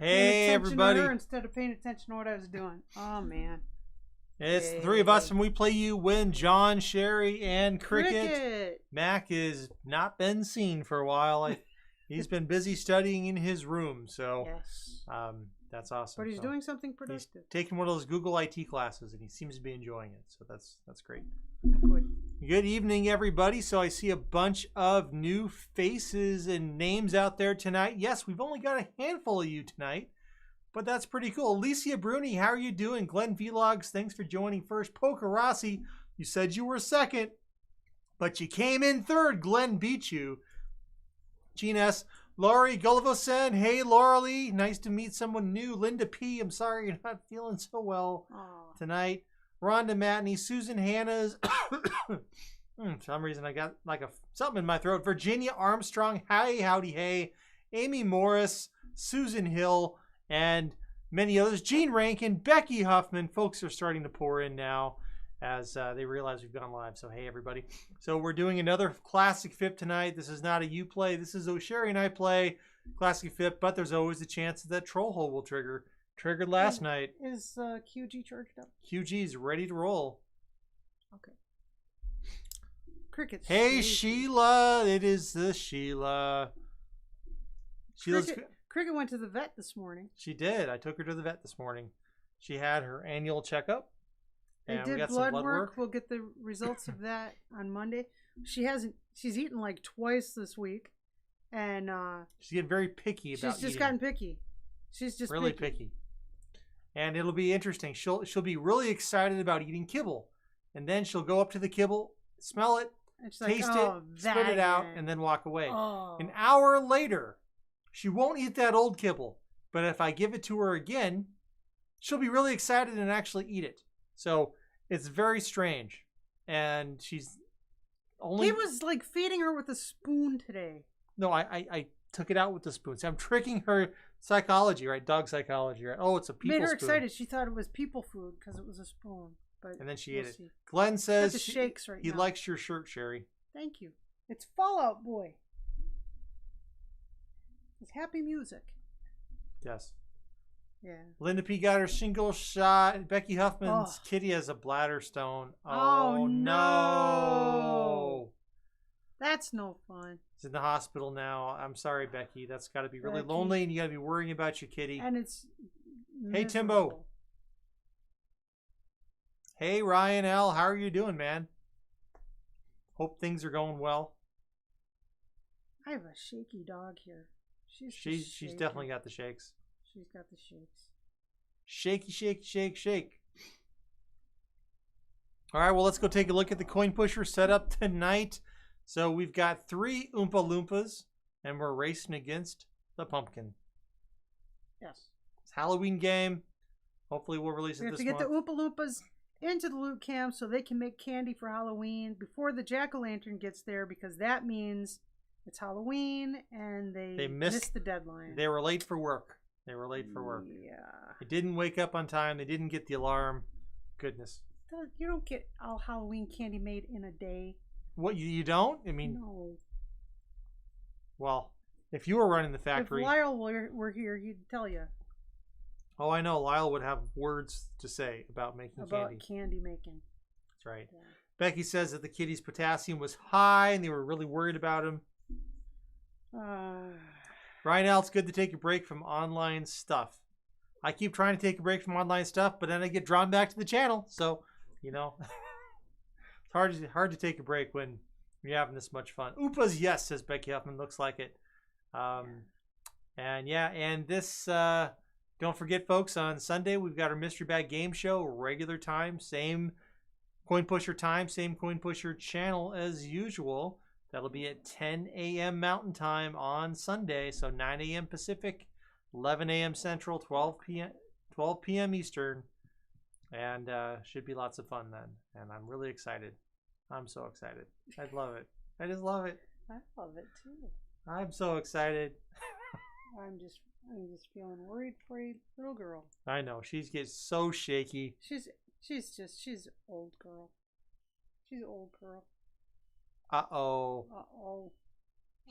Hey everybody! Instead of paying attention to what I was doing. Oh man! It's the three of us, and we play you win. John, Sherry, and Cricket. Mac has not been seen for a while. He's been busy studying in his room, so yes, that's awesome. But he's doing something productive. He's taking one of those Google IT classes, and he seems to be enjoying it. So that's great. Good. Good evening, everybody. So I see a bunch of new faces and names out there tonight. Yes, we've only got a handful of you tonight, but that's pretty cool. Alicia Bruni, how are you doing? Glenn Vlogs, thanks for joining first. Poker Rossi, you said you were second, but you came in third. Glenn beat you. Gene S. Laurie Gullivosen, hey Laurie, nice to meet someone new. Linda P, I'm sorry you're not feeling so well tonight. Rhonda Matney, Susan Hanna's, for some reason I got like something in my throat. Virginia Armstrong, hi, howdy, hey. Amy Morris, Susan Hill, and many others. Gene Rankin, Becky Huffman. Folks are starting to pour in now as they realize we've gone live. So, hey, everybody. So we're doing another Classic FIP tonight. This is not a you play. This is Sherry and I play Classic FIP, but there's always a chance that troll hole will trigger. Triggered last night. Is QG charged up? QG's ready to roll. Okay. Cricket's hey, Sheila. It is the Sheila. Cricket went to the vet this morning. She did. I took her to the vet this morning. She had her annual checkup. They And we did got blood some blood work. We'll get the results of that on Monday. She's eaten like twice this week. And She's getting very picky about she's just eating. gotten picky. She's just really picky. And it'll be interesting. She'll be really excited about eating kibble. And then she'll go up to the kibble, smell it, And she's taste like, oh, it, spit it out, again." and then walk away. Oh. An hour later, she won't eat that old kibble. But if I give it to her again, she'll be really excited and actually eat it. So it's very strange. And she's only... He was like feeding her with a spoon today. No, I took it out with the spoon. See, I'm tricking her psychology, right? Dog psychology, right? Oh, it's a people Made her spoon. excited. She thought it was people food because it was a spoon. But And then she we'll ate it. see. Glenn says the shakes right he now. likes your shirt, Sherry. Thank you. It's Fallout Boy. It's happy music. Yes. Yeah. Linda P got her single shot. Becky Huffman's Oh. kitty has a bladder stone. Oh, no. no. That's no fun. She's in the hospital now. I'm sorry, Becky. That's got to be really Becky. lonely, and you got to be worrying about your kitty. And it's Hey, miserable. Timbo. Hey, Ryan L. How are you doing, man? Hope things are going well. I have a shaky dog here. She's She's definitely got the shakes. She's got the shakes. Shaky, shake, shake, shake. All right, well, let's go take a look at the coin pusher setup tonight. So we've got 3 Oompa Loompas, and we're racing against the pumpkin. Yes. It's a Halloween game. Hopefully we'll release We it have this to get month. the Oompa Loompas into the loot camp so they can make candy for Halloween before the jack-o'-lantern gets there, because that means it's Halloween and they missed the deadline. They were late for work. They were late for work. Yeah. They didn't wake up on time. They didn't get the alarm. Goodness. You don't get all Halloween candy made in a day. What, you don't? I mean, No. well, if you were running the factory. If Lyle were here, he'd tell you Oh, I know. Lyle would have words to say about making about candy. candy making. That's right. Yeah. Becky says that the kitty's potassium was high and they were really worried about him. Ryan L., it's good to take a break from online stuff. I keep trying to take a break from online stuff, but then I get drawn back to the channel. So, you know, it's hard to take a break when you're having this much fun. Oopas, yes, says Becky Huffman. Looks like it. And this, don't forget, folks, on Sunday, we've got our Mystery Bag Game Show, regular time, same Coin Pusher time, same Coin Pusher channel as usual. That'll be at 10 a.m. Mountain Time on Sunday, so 9 a.m. Pacific, 11 a.m. Central, 12 p.m. Eastern, and should be lots of fun then. And I'm really excited. I'm so excited. I love it. I just love it. I love it too. I'm so excited. I'm just feeling worried for a little girl. I know. She gets so shaky. She's old girl. She's old girl. Uh-oh. Uh-oh.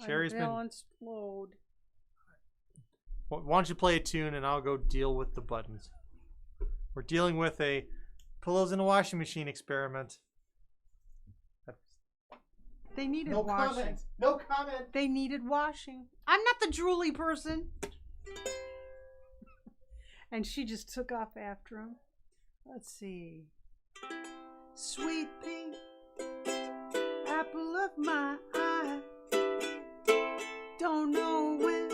Sherry's been... Unbalanced load. Why don't you play a tune and I'll go deal with the buttons. We're dealing with a pillows in a washing machine experiment. They needed No washing. comment. No comment. They needed washing. I'm not the drooly person. And she just took off after him. Let's see. Sweet pea, apple of my eye. Don't know when,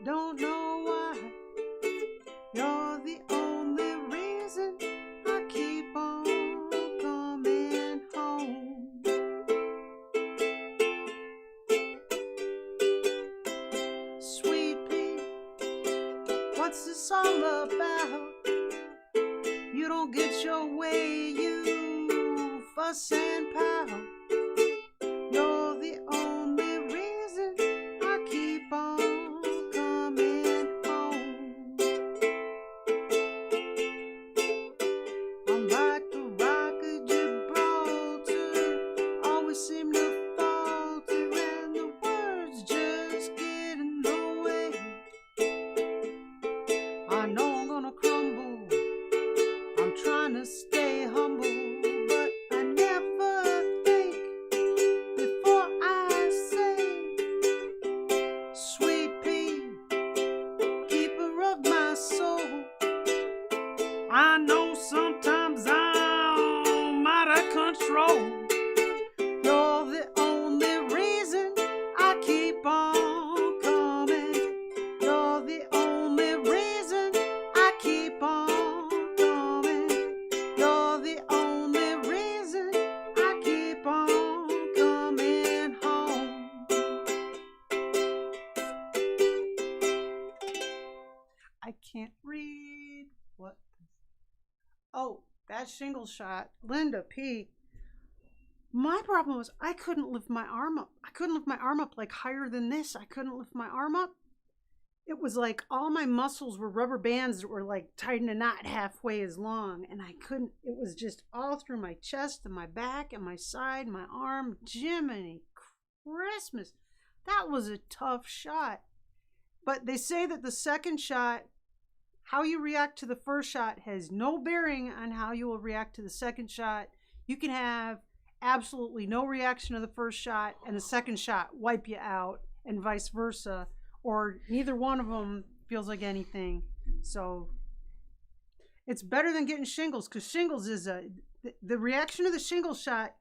don't know why. You're the only reason I keep on coming home. Sweet pea, what's this all about? You don't get your way, you fuss and pout. You're the only reason I keep on coming home. I'm like the rock of Gibraltar, always seem to falter, and the words just get in the way. I know I'm gonna crumble, I'm trying to stay humble, but I never think before I say, sweet pea, keeper of my soul. I know sometimes Oh, that shingle shot. Linda P. My problem was I couldn't lift my arm up. I couldn't lift my arm up like higher than this. I couldn't lift my arm up. It was like all my muscles were rubber bands that were like tied in a knot halfway as long. And I couldn't, it was just all through my chest and my back and my side, my arm. Jiminy Christmas. That was a tough shot. But they say that the second shot, how you react to the first shot has no bearing on how you will react to the second shot. You can have absolutely no reaction to the first shot and the second shot wipe you out, and vice versa, or neither one of them feels like anything. So it's better than getting shingles, because shingles is the reaction to the shingle shot.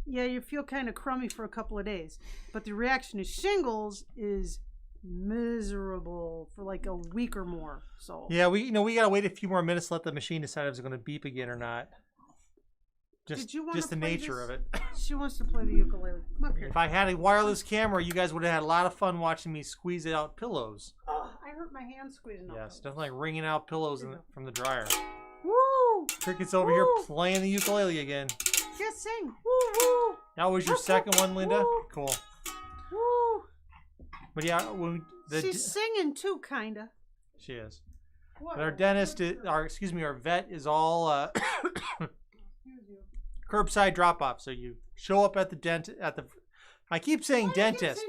Yeah, you feel kind of crummy for a couple of days, but the reaction to shingles is miserable for like a week or more. So yeah, we gotta wait a few more minutes to let the machine decide if it's going to beep again or not. Just the nature of it. She wants to play the ukulele. Come up here. If I had a wireless camera, you guys would have had a lot of fun watching me squeeze out pillows. Oh, I hurt my hand squeezing out. Yes, definitely like wringing out pillows from the dryer. Woo! Cricket's over here playing the ukulele again. Just sing. Woo woo. That was your second one, Linda? Woo. Cool. Woo. But yeah, she's singing too, kinda. She is. What? But our dentist, our vet is all curbside drop off. So you show up at the I keep saying dentist.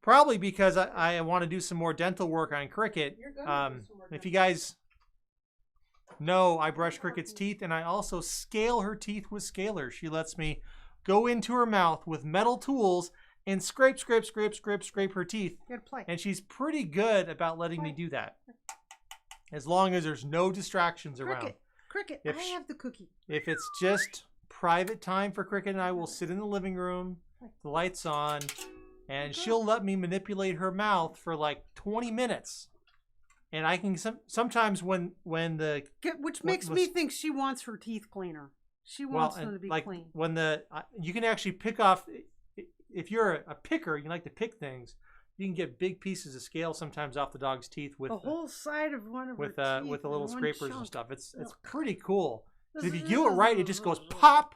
Probably because I want to do some more dental work on Cricket. If you guys know, I brush Cricket's teeth, and I also scale her teeth with scalers. She lets me go into her mouth with metal tools and scrape her teeth. And she's pretty good about letting me do that, as long as there's no distractions around. Cricket, I have the cookie. If it's just private time for Cricket and I, will sit in the living room, the lights on, and she'll let me manipulate her mouth for like 20 minutes. And I can sometimes when the which makes me think she wants her teeth cleaner. She wants them to be clean. When you can actually pick off. If you're a picker, you like to pick things. You can get big pieces of scale sometimes off the dog's teeth with the whole side of one of her teeth with the little scrapers and stuff. It's pretty cool. If you This do it right, it just goes pop,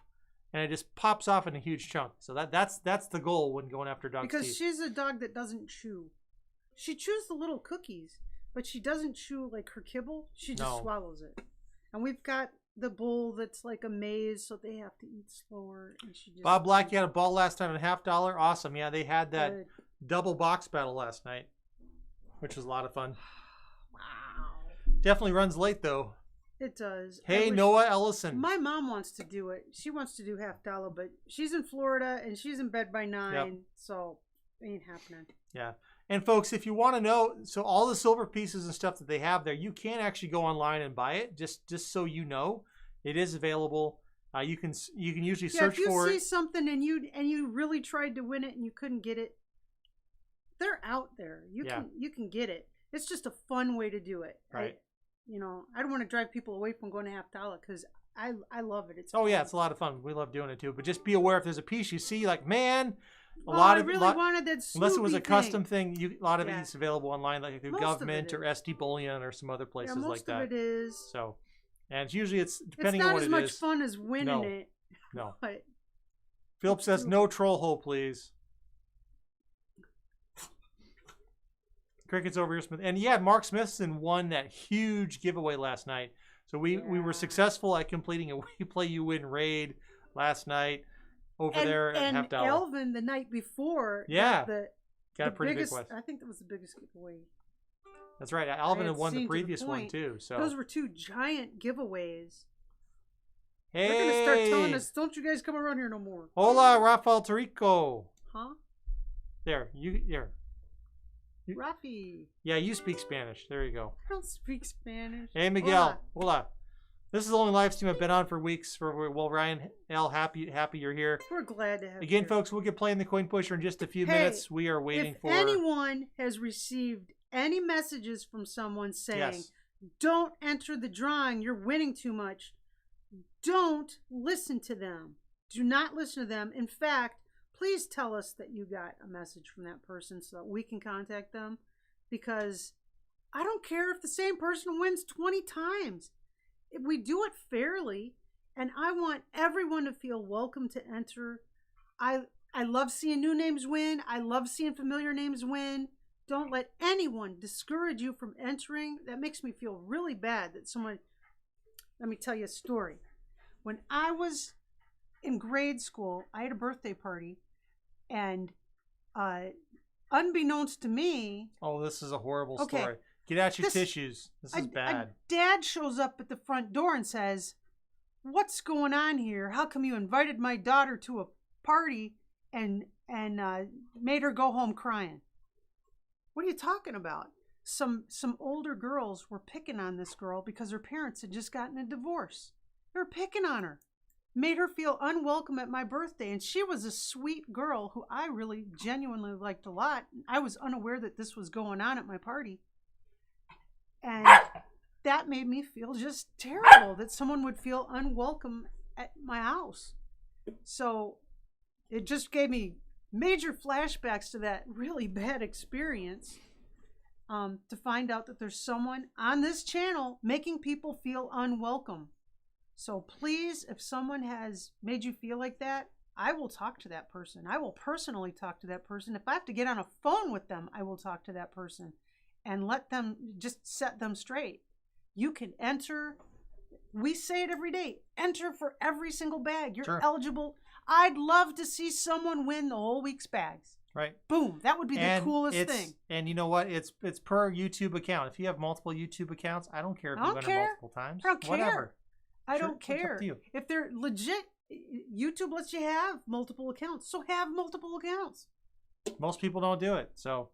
and it just pops off in a huge chunk. So that's the goal when going after dog's teeth. Because she's a dog that doesn't chew. She chews the little cookies, but she doesn't chew like her kibble. She just swallows it. And we've got the bowl that's like a maze, so they have to eat slower. And she just Bob Black, you had a ball last time at $50. Awesome. Yeah, they had that double box battle last night, which was a lot of fun. Wow. Definitely runs late though. It does. Hey, Noah Ellison. My mom wants to do it. She wants to do $50, but she's in Florida and she's in bed by 9, so it ain't happening. Yeah. And folks, if you want to know, so all the silver pieces and stuff that they have there, you can actually go online and buy it. Just so you know, it is available. You can usually search for it. If you see something and you really tried to win it and you couldn't get it, they're out there. You can get it. It's just a fun way to do it. Right. I don't want to drive people away from going to $50 because I love it. It's fun. Yeah, it's a lot of fun. We love doing it too. But just be aware if there's a piece you see, like, man. I really wanted that Snoopy unless it was a thing. Custom thing, a lot of it is available online, like through Government or SD Bullion or some other places like that. Most of it is. So, and depending on what it is. It's not as much fun as winning it. No. But Philip says no troll hole, please. Cricket's over here, Smith, and Mark Smithson won that huge giveaway last night. So we were successful at completing a We Play You Win raid last night. There at $50. And Elvin the night before. Got a pretty big one. I think that was the biggest giveaway. That's right. Alvin had won the previous one too. So those were 2 giant giveaways. Hey, they're gonna start telling us, "Don't you guys come around here no more." Hola, Rafael Tarico. Huh? There. Rafi. Yeah, you speak Spanish. There you go. I don't speak Spanish. Hey, Miguel. Hola. This is the only live stream I've been on for weeks. Ryan L, happy you're here. We're glad to have you again, here. Folks. We'll get playing the coin pusher in just a few minutes. We are waiting for. If anyone has received any messages from someone saying, "Don't enter the drawing, you're winning too much," don't listen to them. Do not listen to them. In fact, please tell us that you got a message from that person so that we can contact them, because I don't care if the same person wins 20 times. we do it fairly, and I want everyone to feel welcome to enter. I love seeing new names win. I love seeing familiar names win. Don't let anyone discourage you from entering. That makes me feel really bad that someone... Let me tell you a story. When I was in grade school, I had a birthday party, and unbeknownst to me... Oh, this is a horrible story. Get out your tissues. This is bad. Dad shows up at the front door and says, "What's going on here? How come you invited my daughter to a party and made her go home crying?" What are you talking about? Some older girls were picking on this girl because her parents had just gotten a divorce. They were picking on her. Made her feel unwelcome at my birthday. And she was a sweet girl who I really genuinely liked a lot. I was unaware that this was going on at my party. And that made me feel just terrible that someone would feel unwelcome at my house. So it just gave me major flashbacks to that really bad experience, to find out that there's someone on this channel making people feel unwelcome. So please, if someone has made you feel like that, I will talk to that person. I will personally talk to that person. If I have to get on a phone with them, I will talk to that person and let them, just set them straight. You can enter. We say it every day. Enter for every single bag. You're eligible. I'd love to see someone win the whole week's bags. Right. Boom. That would be the coolest thing. And you know what? It's per YouTube account. If you have multiple YouTube accounts, I don't care if you win them multiple times. I don't care. Whatever. I don't care. If they're legit, YouTube lets you have multiple accounts. So have multiple accounts. Most people don't do it. So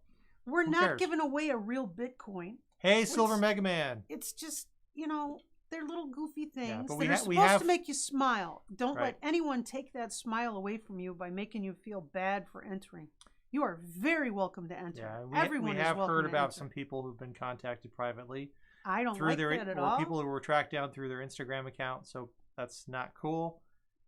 we're not giving away a real Bitcoin. Hey, Silver Mega Man. It's just, they're little goofy things that are supposed to make you smile. Don't let anyone take that smile away from you by making you feel bad for entering. You are very welcome to enter. Yeah, Everyone we is have welcome heard to about enter. Some people who've been contacted privately. I don't like that at all. People who were tracked down through their Instagram account, so that's not cool.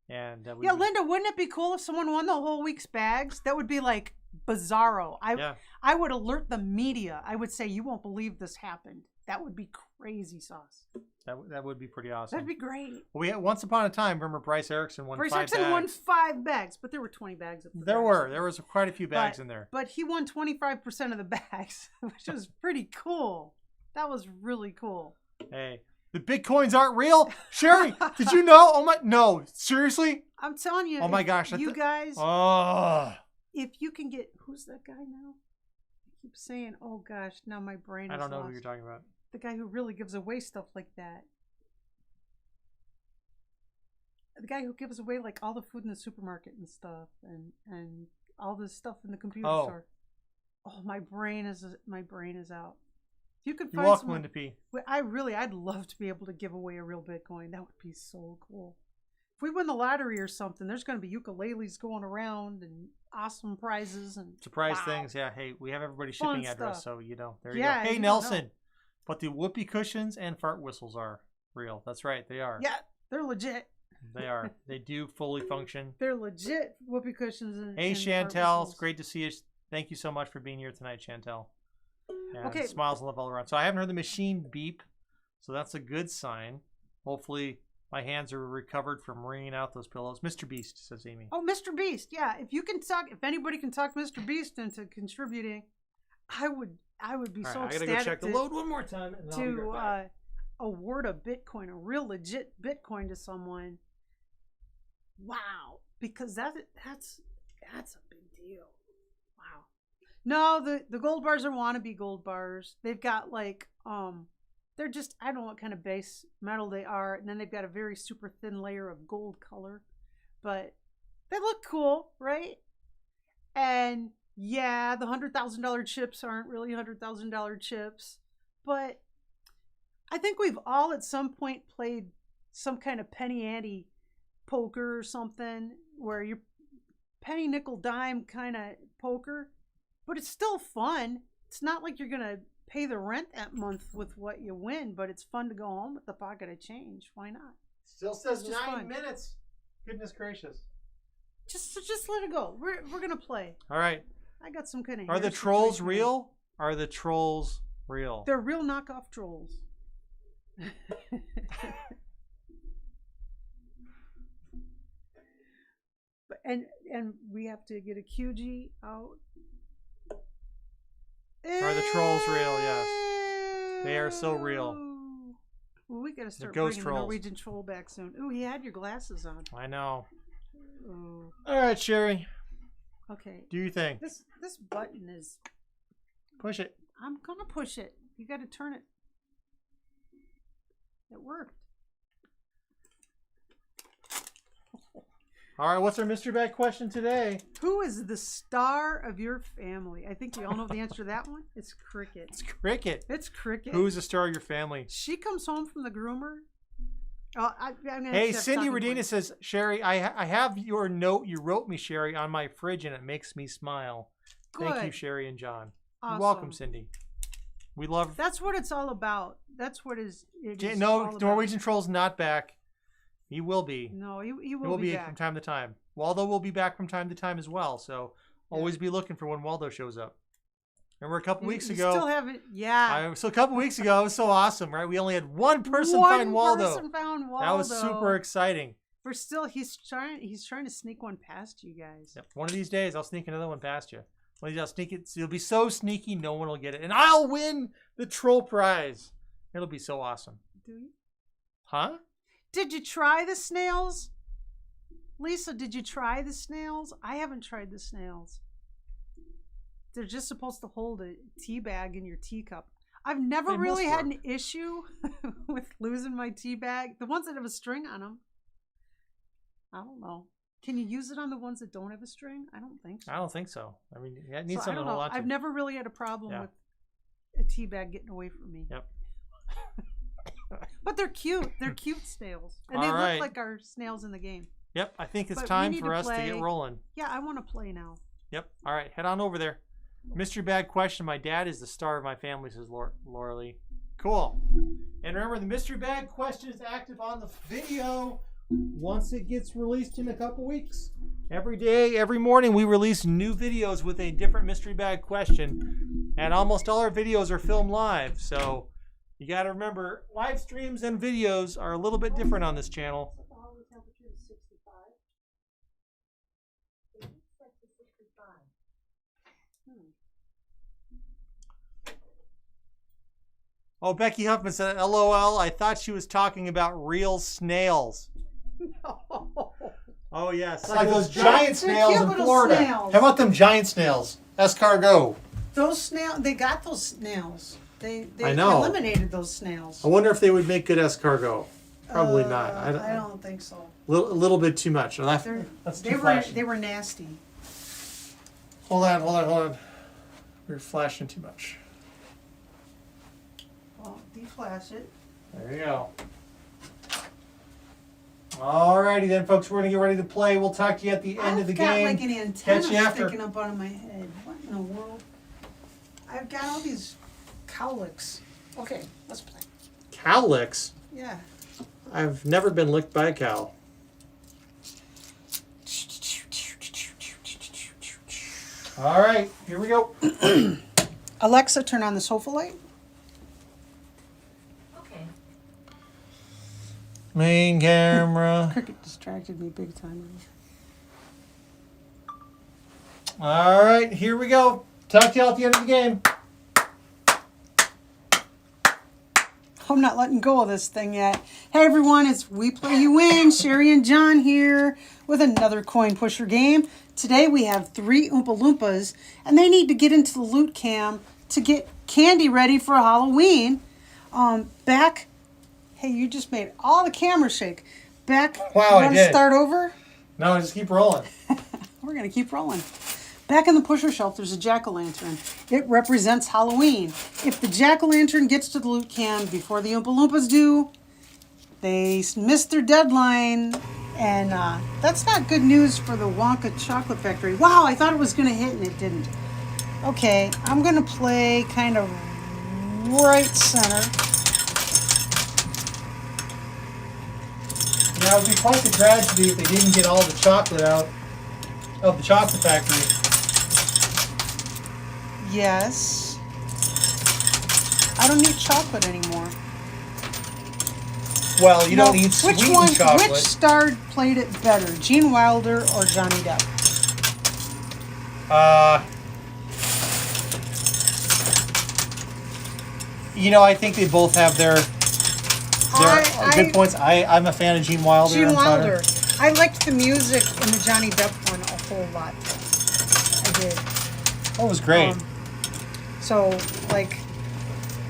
And Linda, wouldn't it be cool if someone won the whole week's bags? That would be like bizarro. I would alert the media. I would say, you won't believe this happened. That would be crazy sauce. That would be pretty awesome. That'd be great. We had, once upon a time, remember Bryce Erickson won 5 bags. Bryce Erickson won 5 bags, but there were 20 bags of There was quite a few bags in there. But he won 25% of the bags, which was pretty cool. That was really cool. Hey, the Bitcoins aren't real? Sherry, did you know? Oh my, no, seriously? I'm telling you. Oh my gosh. You guys, if you can get, who's that guy now? I keep saying, oh gosh, now my brain is I don't know lost. who you're talking about. The guy who really gives away stuff like that. The guy who gives away like all the food in the supermarket and stuff, and all this stuff in the computer store. Oh, my brain is out. If you could find someone, Linda P. I'd love to be able to give away a real Bitcoin. That would be so cool. If we win the lottery or something, there's going to be ukuleles going around and awesome prizes and surprise things. Yeah. Hey, we have everybody's shipping address, so there you go. Hey, you Nelson. But the whoopee cushions and fart whistles are real. That's right, they are. Yeah, they're legit. They are. They do fully function. They're legit whoopee cushions. Hey, Chantel, it's great to see you. Thank you so much for being here tonight, Chantel. And smiles and love all around. So I haven't heard the machine beep, so that's a good sign. Hopefully my hands are recovered from wringing out those pillows. Mr. Beast, says Amy. Oh, Mr. Beast, yeah. If anybody can talk Mr. Beast into contributing, I would be so ecstatic. I gotta go check the load one more time. And to award a Bitcoin, a real legit Bitcoin to someone. Wow, because that's a big deal. Wow. No, the gold bars are wannabe gold bars. They've got like they're just, I don't know what kind of base metal they are, and then they've got a very super thin layer of gold color, but they look cool, right? And yeah, the $100,000 chips aren't really $100,000 chips, but I think we've all at some point played some kind of penny ante poker or something where you're penny nickel dime kind of poker, but it's still fun. It's not like you're gonna pay the rent that month with what you win, but it's fun to go home with a pocket of change. Why not? Still says 9 minutes. Goodness gracious. Just let it go. We're gonna play. All right. I got some kind of. Are the trolls real? Are the trolls real? They're real knockoff trolls. have to get a QG out. Are the trolls real? Yes. They are so real. Well, we gotta start ghost bringing trolls. the Norwegian troll back soon. Ooh, he had your glasses on. I know. Ooh. All right, Sherry. Okay. Do you think? This button is. Push it. I'm gonna push it. You gotta turn it. It worked. All right, what's our mystery bag question today? Who is the star of your family? I think we all know the answer to that one. It's Cricket. It's Cricket. It's Cricket. Who's the star of your family? She comes home from the groomer. Oh, I'm gonna Hey, have Cindy talking Redina points. says, Sherry, I have your note you wrote me, Sherry, on my fridge, and it makes me smile. Thank you, Good. Sherry and John. Awesome. You're welcome, Cindy. We love. That's what it's all about. That's what it is. No, all about. Norwegian Troll's not back. He will be. No, he He will be from back. time to time. Waldo will be back from time to time as well. So always be looking for when Waldo shows up. Remember a couple weeks You ago. still haven't. Yeah. So a couple weeks ago, it was so awesome, right? We only had one person find Waldo. One person found Waldo. That was super exciting. We're still. He's trying to sneak one past you guys. Yep. One of these days, I'll sneak another one past you. One of these, I'll sneak it. It'll be so sneaky, no one will get it, and I'll win the troll prize. It'll be so awesome. Do you? Huh? Did you try the snails? Lisa, did you try the snails? I haven't tried the snails. They're just supposed to hold a tea bag in your teacup. I've never They really must had work. an issue with losing my tea bag. The ones that have a string on them. I don't know. Can you use it on the ones that don't have a string? I don't think so. I don't think so. I mean, it needs So I something don't to hold know. on to. I've never really had a problem Yeah. with a tea bag getting away from me. Yep. But they're cute. They're cute snails. And All they right. look like our snails in the game. Yep. I think it's But we time need for to us to get play. rolling. Yeah, I want to play now. Yep. All right. Head on over there. Mystery bag question. My dad is the star of my family, says Laura Lee. Cool. And remember, the mystery bag question is active on the video once it gets released in a couple weeks. Every day, every morning, we release new videos with a different mystery bag question. And almost all our videos are filmed live. So you got to remember, live streams and videos are a little bit different on this channel. The temperature is 65. Oh, Becky Huffman said, LOL, I thought she was talking about real snails. No. Oh, yes. Like those giant snails cute little snails. How about them giant snails? Escargot. Those snails, they got those snails. They I know. eliminated those snails. I wonder if they would make good escargot. Probably not. I don't think so. A little bit too much. That's They too flashy. they were nasty. Hold on. We're flashing too much. Well, deflash it. There you go. Alrighty then, folks. We're going to get ready to play. We'll talk to you at the end of the game. I've got like an antenna Catch you after. sticking up out of my head. What in the world? I've got all these cowlicks. Okay, let's play. Cow licks? Yeah. I've never been licked by a cow. All right, here we go. Alexa, turn on the sofa light. Okay. Main camera. Cricket distracted me big time. All right, here we go. Talk to you all at the end of the game. I'm not letting go of this thing yet. Hey everyone, it's We Play You Win. Sherry and John here with another coin pusher game. Today we have 3 Oompa Loompas and they need to get into the loot cam to get candy ready for Halloween. Hey, you just made all the cameras shake. Wow, you I want did. to start over? No, just keep rolling. We're going to keep rolling. Back in the pusher shelf, there's a jack-o'-lantern. It represents Halloween. If the jack-o'-lantern gets to the loot cam before the Oompa Loompas do, they missed their deadline. And that's not good news for the Wonka Chocolate Factory. Wow, I thought it was going to hit and it didn't. Okay, I'm going to play kind of right center. Now, it would be quite the tragedy if they didn't get all the chocolate out of the chocolate factory. Yes. I don't need chocolate anymore. Well, you don't No, need sweetened Which chocolate. star played it better, Gene Wilder or Johnny Depp? You know, I think they both have their good points. I'm a fan of Gene Wilder. Gene Wilder. I liked the music in the Johnny Depp one a whole lot. I did. Oh, it was great. So, like,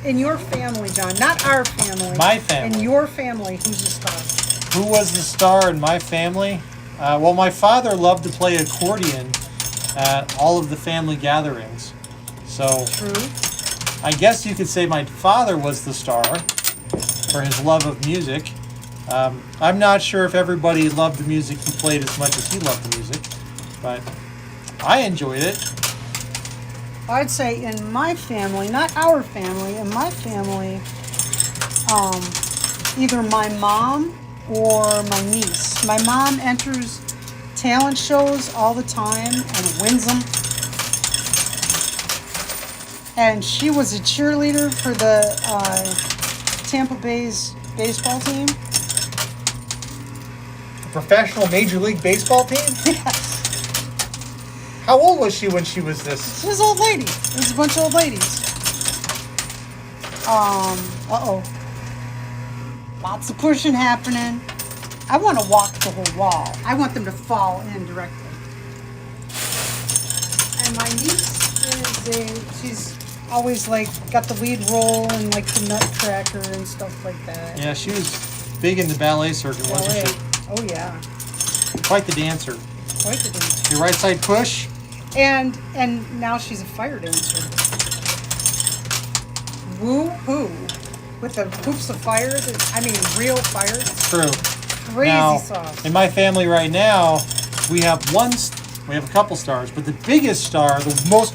in your family, John, not our family. My family. In your family, who's the star? Who was the star in my family? Well, my father loved to play accordion at all of the family gatherings. So, True. I guess you could say my father was the star for his love of music. I'm not sure if everybody loved the music he played as much as he loved the music, but I enjoyed it. I'd say in my family, not our family, in my family, either my mom or my niece. My mom enters talent shows all the time and wins them. And she was a cheerleader for the Tampa Bay's baseball team. A professional Major League Baseball team? Yes. How old was she when she was this? She was an old lady. It was a bunch of old ladies. Uh-oh. Lots of pushing happening. I want to walk the whole wall. I want them to fall in directly. And my niece she's always like got the lead role in like the Nutcracker and stuff like that. Yeah, she was big in the ballet circuit, wasn't she? Oh yeah. Quite the dancer. Quite the dancer. Your right side push. And now she's a fire dancer. Woo-hoo. With the hoops of fire, real fire. True. Crazy now, sauce. In my family right now, we have a couple stars, but the biggest star, the most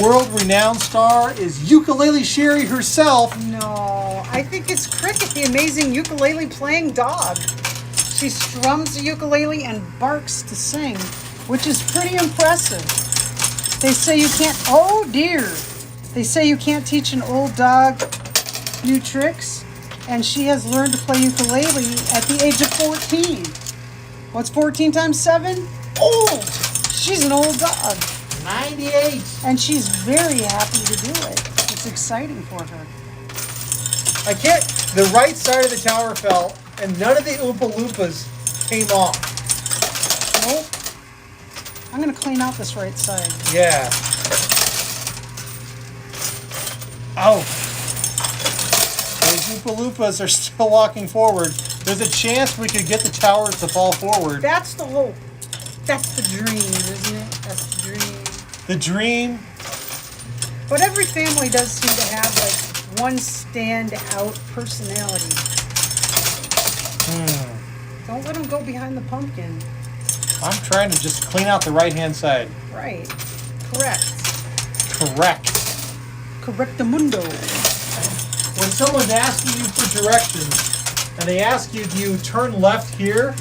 world-renowned star is Ukulele Sherry herself. No, I think it's Cricket, the amazing ukulele-playing dog. She strums the ukulele and barks to sing, which is pretty impressive. They say you can't, oh dear. They say you can't teach an old dog new tricks, and she has learned to play ukulele at the age of 14. What's 14 times 7? Old! She's an old dog. 98. And she's very happy to do it. It's exciting for her. The right side of the tower fell, and none of the Oompa Loompas came off. Nope. I'm going to clean out this right side. Yeah. Oh. Those Oompa Loompas are still walking forward. There's a chance we could get the towers to fall forward. That's the hope. That's the dream, isn't it? That's the dream. The dream. But every family does seem to have like one stand-out personality. Don't let them go behind the pumpkin. I'm trying to just clean out the right-hand side. Right. Correct. Correctamundo. When someone's asking you for directions and they ask you, do you turn left here?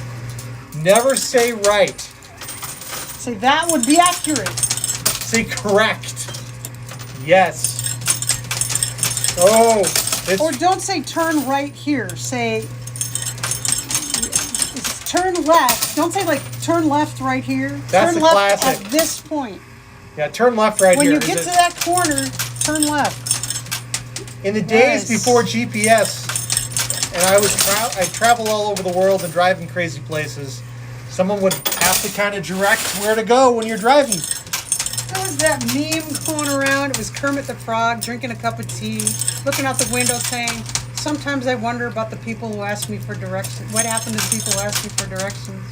Never say right. Say that would be accurate. Say correct. Yes. Oh. Or don't say turn right here. Say turn left. Don't say like turn left right here. That's turn the left classic. at this point. Yeah, turn left right when here. When you get to that corner, turn left. In the days before GPS, and I travel all over the world and drive in crazy places, someone would have to kind of direct where to go when you're driving. There was that meme going around. It was Kermit the Frog drinking a cup of tea, looking out the window saying, sometimes I wonder about the people who ask me for directions. What happened to people who ask me for directions?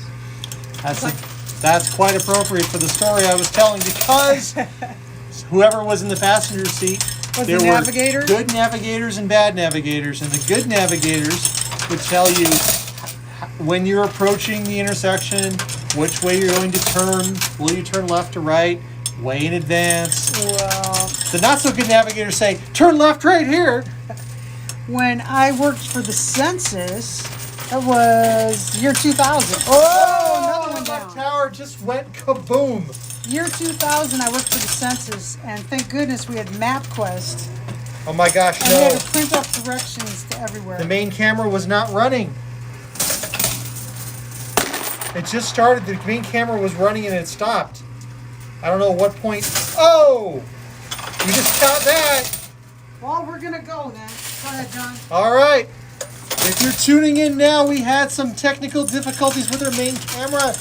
That's quite appropriate for the story I was telling, because whoever was in the passenger seat, there were good navigators and bad navigators, and the good navigators would tell you when you're approaching the intersection, which way you're going to turn. Will you turn left or right? Way in advance. Well, the not so good navigators say, turn left right here. When I worked for the census, it was year 2000. Oh, another one down. That tower just went kaboom. Year 2000, I worked for the census, and thank goodness we had MapQuest. Oh my gosh, and no. we had to print up directions to everywhere. The main camera was not running. It just started, the main camera was running and it stopped. I don't know what point. Oh! You just caught that. Well, we're going to go then. Go ahead, John. All right. If you're tuning in now, we had some technical difficulties with our main camera,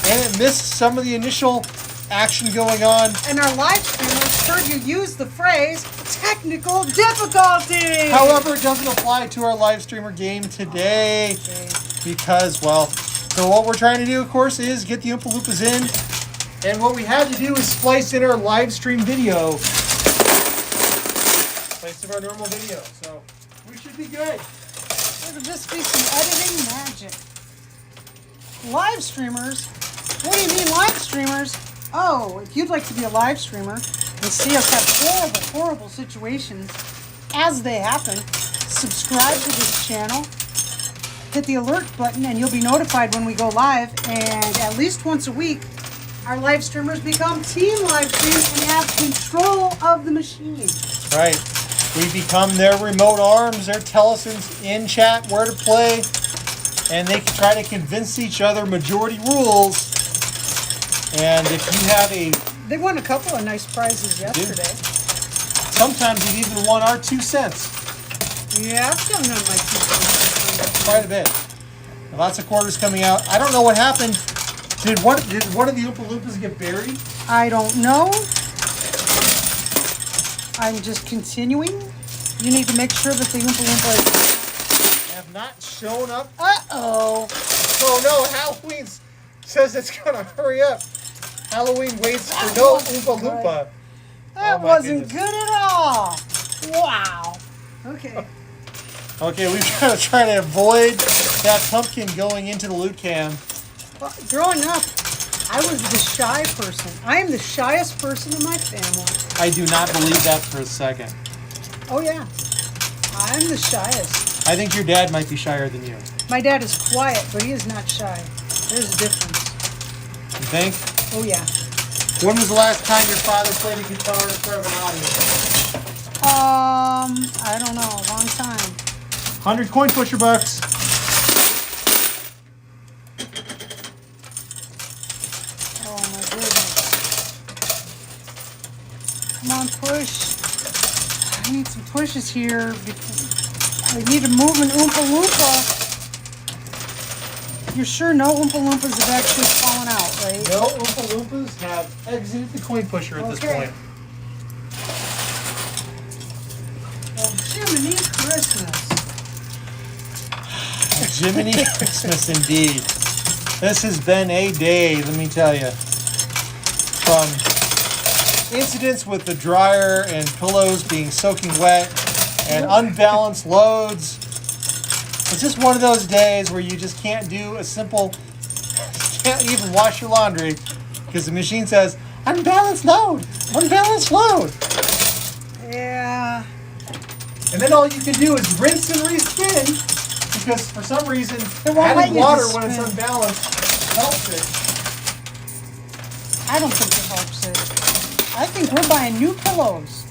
and it missed some of the initial action going on. And our live streamers heard you use the phrase technical difficulty. However, it doesn't apply to our live streamer game today because, well, so what we're trying to do, of course, is get the Oompa Loompas in. And what we had to do is splice in our live stream video. Place of our normal video. So we should be good. It'll just be some editing magic. Live streamers? What do you mean live streamers? Oh, if you'd like to be a live streamer and see us have horrible, horrible situations as they happen, subscribe to this channel, hit the alert button, and you'll be notified when we go live. And at least once a week, our live streamers become team live streams and have control of the machine. Right. We become their remote arms. They tell us in chat where to play, and they can try to convince each other majority rules. And if you have They won a couple of nice prizes yesterday. Sometimes you've even won our 2 cents. Yeah, I've done on my 2 cents. Quite a bit. Lots of quarters coming out. I don't know what happened. Did one of the Oompa Loompas get buried? I don't know. I'm just continuing. You need to make sure that the Oompa Loompas have not shown up. Uh-oh. Oh no, Halloween says it's gonna hurry up. Halloween waits for no Oompa Loompa. That wasn't good at all. Wow. Okay. Okay, we've got to try to avoid that pumpkin going into the loot cam. Well, growing up, I was the shy person. I am the shyest person in my family. I do not believe that for a second. Oh, yeah. I'm the shyest. I think your dad might be shyer than you. My dad is quiet, but he is not shy. There's a difference. You think? Oh, yeah. When was the last time your father played a guitar in front of an audience? I don't know. A long time. 100 coin pusher bucks. Oh, my goodness. Come on, push. I need some pushes here. I need to move an Oompa Loompa. You're sure no Oompa Loompas have actually fallen out, right? No Oompa Loompas have exited the coin pusher at this point. Well, Jiminy Christmas. Jiminy Christmas indeed. This has been a day, let me tell you. From incidents with the dryer and pillows being soaking wet and unbalanced loads. It's just one of those days where you just can't do a simple, can't even wash your laundry because the machine says, unbalanced load, unbalanced load. Yeah. And then all you can do is rinse and respin because for some reason let adding you water just when it's spin. unbalanced helps it. I don't think it helps it. I think we're buying new pillows.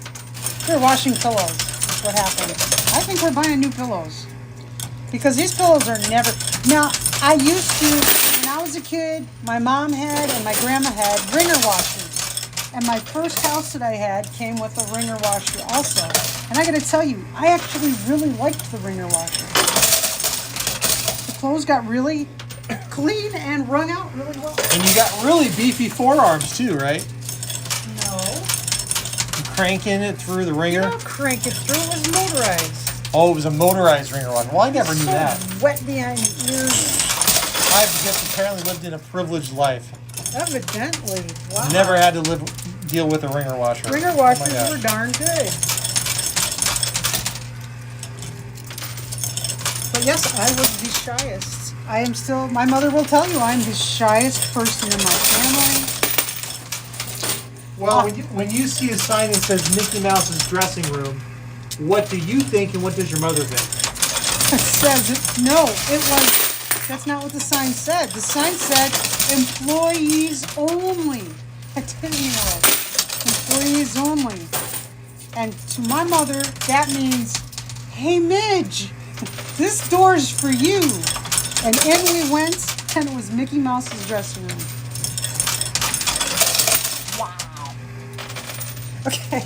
We're washing pillows. That's what happened. I think we're buying new pillows. Because these pillows are never... Now, I used to, when I was a kid, my mom had and my grandma had wringer washers. And my first house that I had came with a wringer washer also. And I got to tell you, I actually really liked the wringer washer. The clothes got really clean and wrung out really well. And you got really beefy forearms too, right? No. Cranking it through the wringer. You don't crank it through. It was motorized. Oh, it was a motorized wringer washer. Well, I never knew that. Wet behind the ears. I've just apparently lived in a privileged life. Evidently. Wow. Never had to deal with a wringer washer. Wringer washers were darn good. But yes, I was the shyest. I am still, my mother will tell you, I'm the shyest person in my family. Well, when you see a sign that says Mickey Mouse's dressing room, what do you think and what does your mother think? It says, no, it was, that's not what the sign said. The sign said employees only. I didn't know it. Employees only. And to my mother, that means, hey Midge, this door's for you. And in we went, and it was Mickey Mouse's dressing room. Wow. Okay.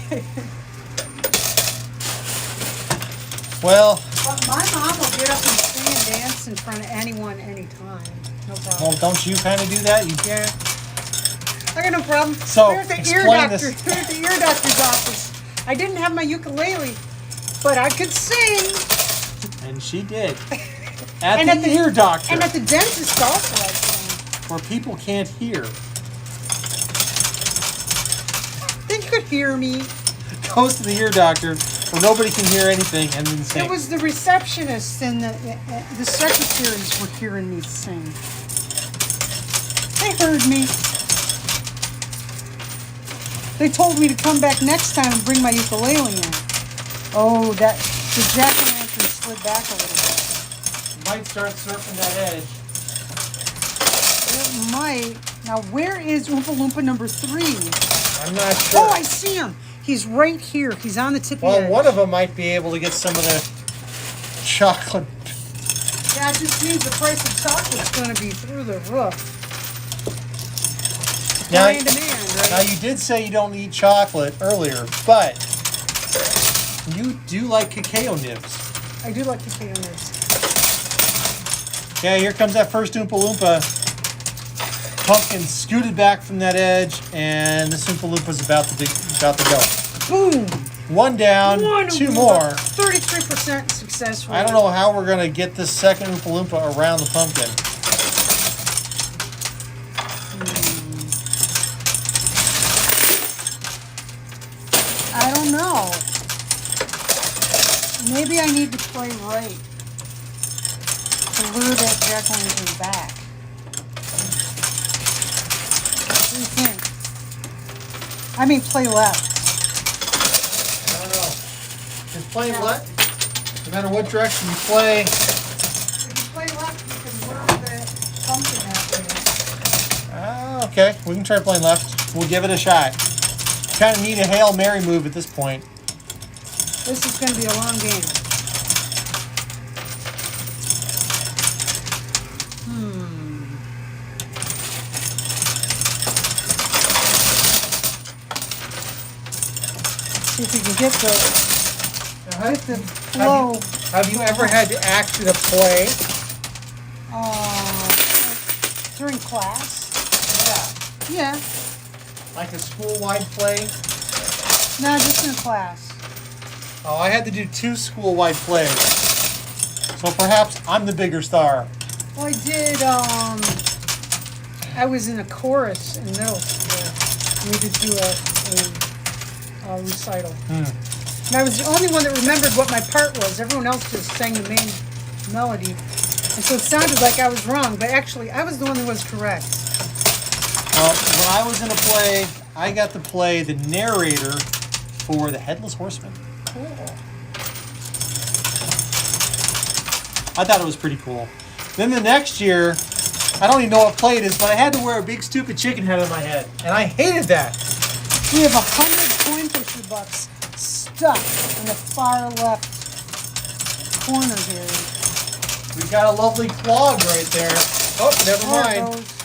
Well, But my mom will get up and sing and dance in front of anyone, anytime. No problem. well, don't you kind of do that? You Yeah. I got no problem. So, We're at the ear explain doctor. this. We're at the ear doctor's office. I didn't have my ukulele, but I could sing. And she did. At And the at the- ear doctor, And at the dentist also I sang. where people can't hear. They could hear me. Goes to the ear doctor, where nobody can hear anything, and then sings. It was the receptionist and the secretaries were hearing me sing. They heard me. They told me to come back next time and bring my ukulele in. Oh, the jack-o'-lantern slid back a little bit. You might start surfing that edge. It might. Now, where is Oompa Loompa number 3? I'm not sure. Oh, I see him. He's right here. He's on the tippy Well, edge. one of them might be able to get some of the chocolate. Yeah, it just means the price of chocolate's going to be through the roof. Now, Supply and demand, right? now, you did say you don't eat chocolate earlier, but you do like cacao nibs. I do like cacao nibs. Okay, here comes that first Oompa Loompa. Pumpkin scooted back from that edge, and this Oompa Loompa's about to go. Boom! One down, two more. 33% success rate. I don't know how we're going to get this second Oompa Loompa around the pumpkin. I don't know. Maybe I need to play right to lure that jack-o'-lantern back. What do you think? I mean, play left. I don't know. Just play Yeah. left. No matter what direction you play. If you play left, you can lure the pumpkin that way. Okay, we can try playing left. We'll give it a shot. Kind of need a Hail Mary move at this point. This is going to be a long game. See if we can get the flow. Have you ever had to act in a play? During class? Yeah. Yeah. Like a school-wide play? No, just in class. Oh, I had to do 2 school-wide plays. So perhaps I'm the bigger star. Well, I did, I was in a chorus in middle school. We did do a recital. And I was the only one that remembered what my part was. Everyone else just sang the main melody. And so it sounded like I was wrong, but actually I was the one that was correct. Well, when I was in a play, I got to play the narrator for The Headless Horseman. Cool. I thought it was pretty cool. Then the next year, I don't even know what play it is, but I had to wear a big stupid chicken head on my head. And I hated that. We have 100 coin pusher bucks stuck in the far left corner here. We got a lovely clog right there. Oh, never There it mind. goes.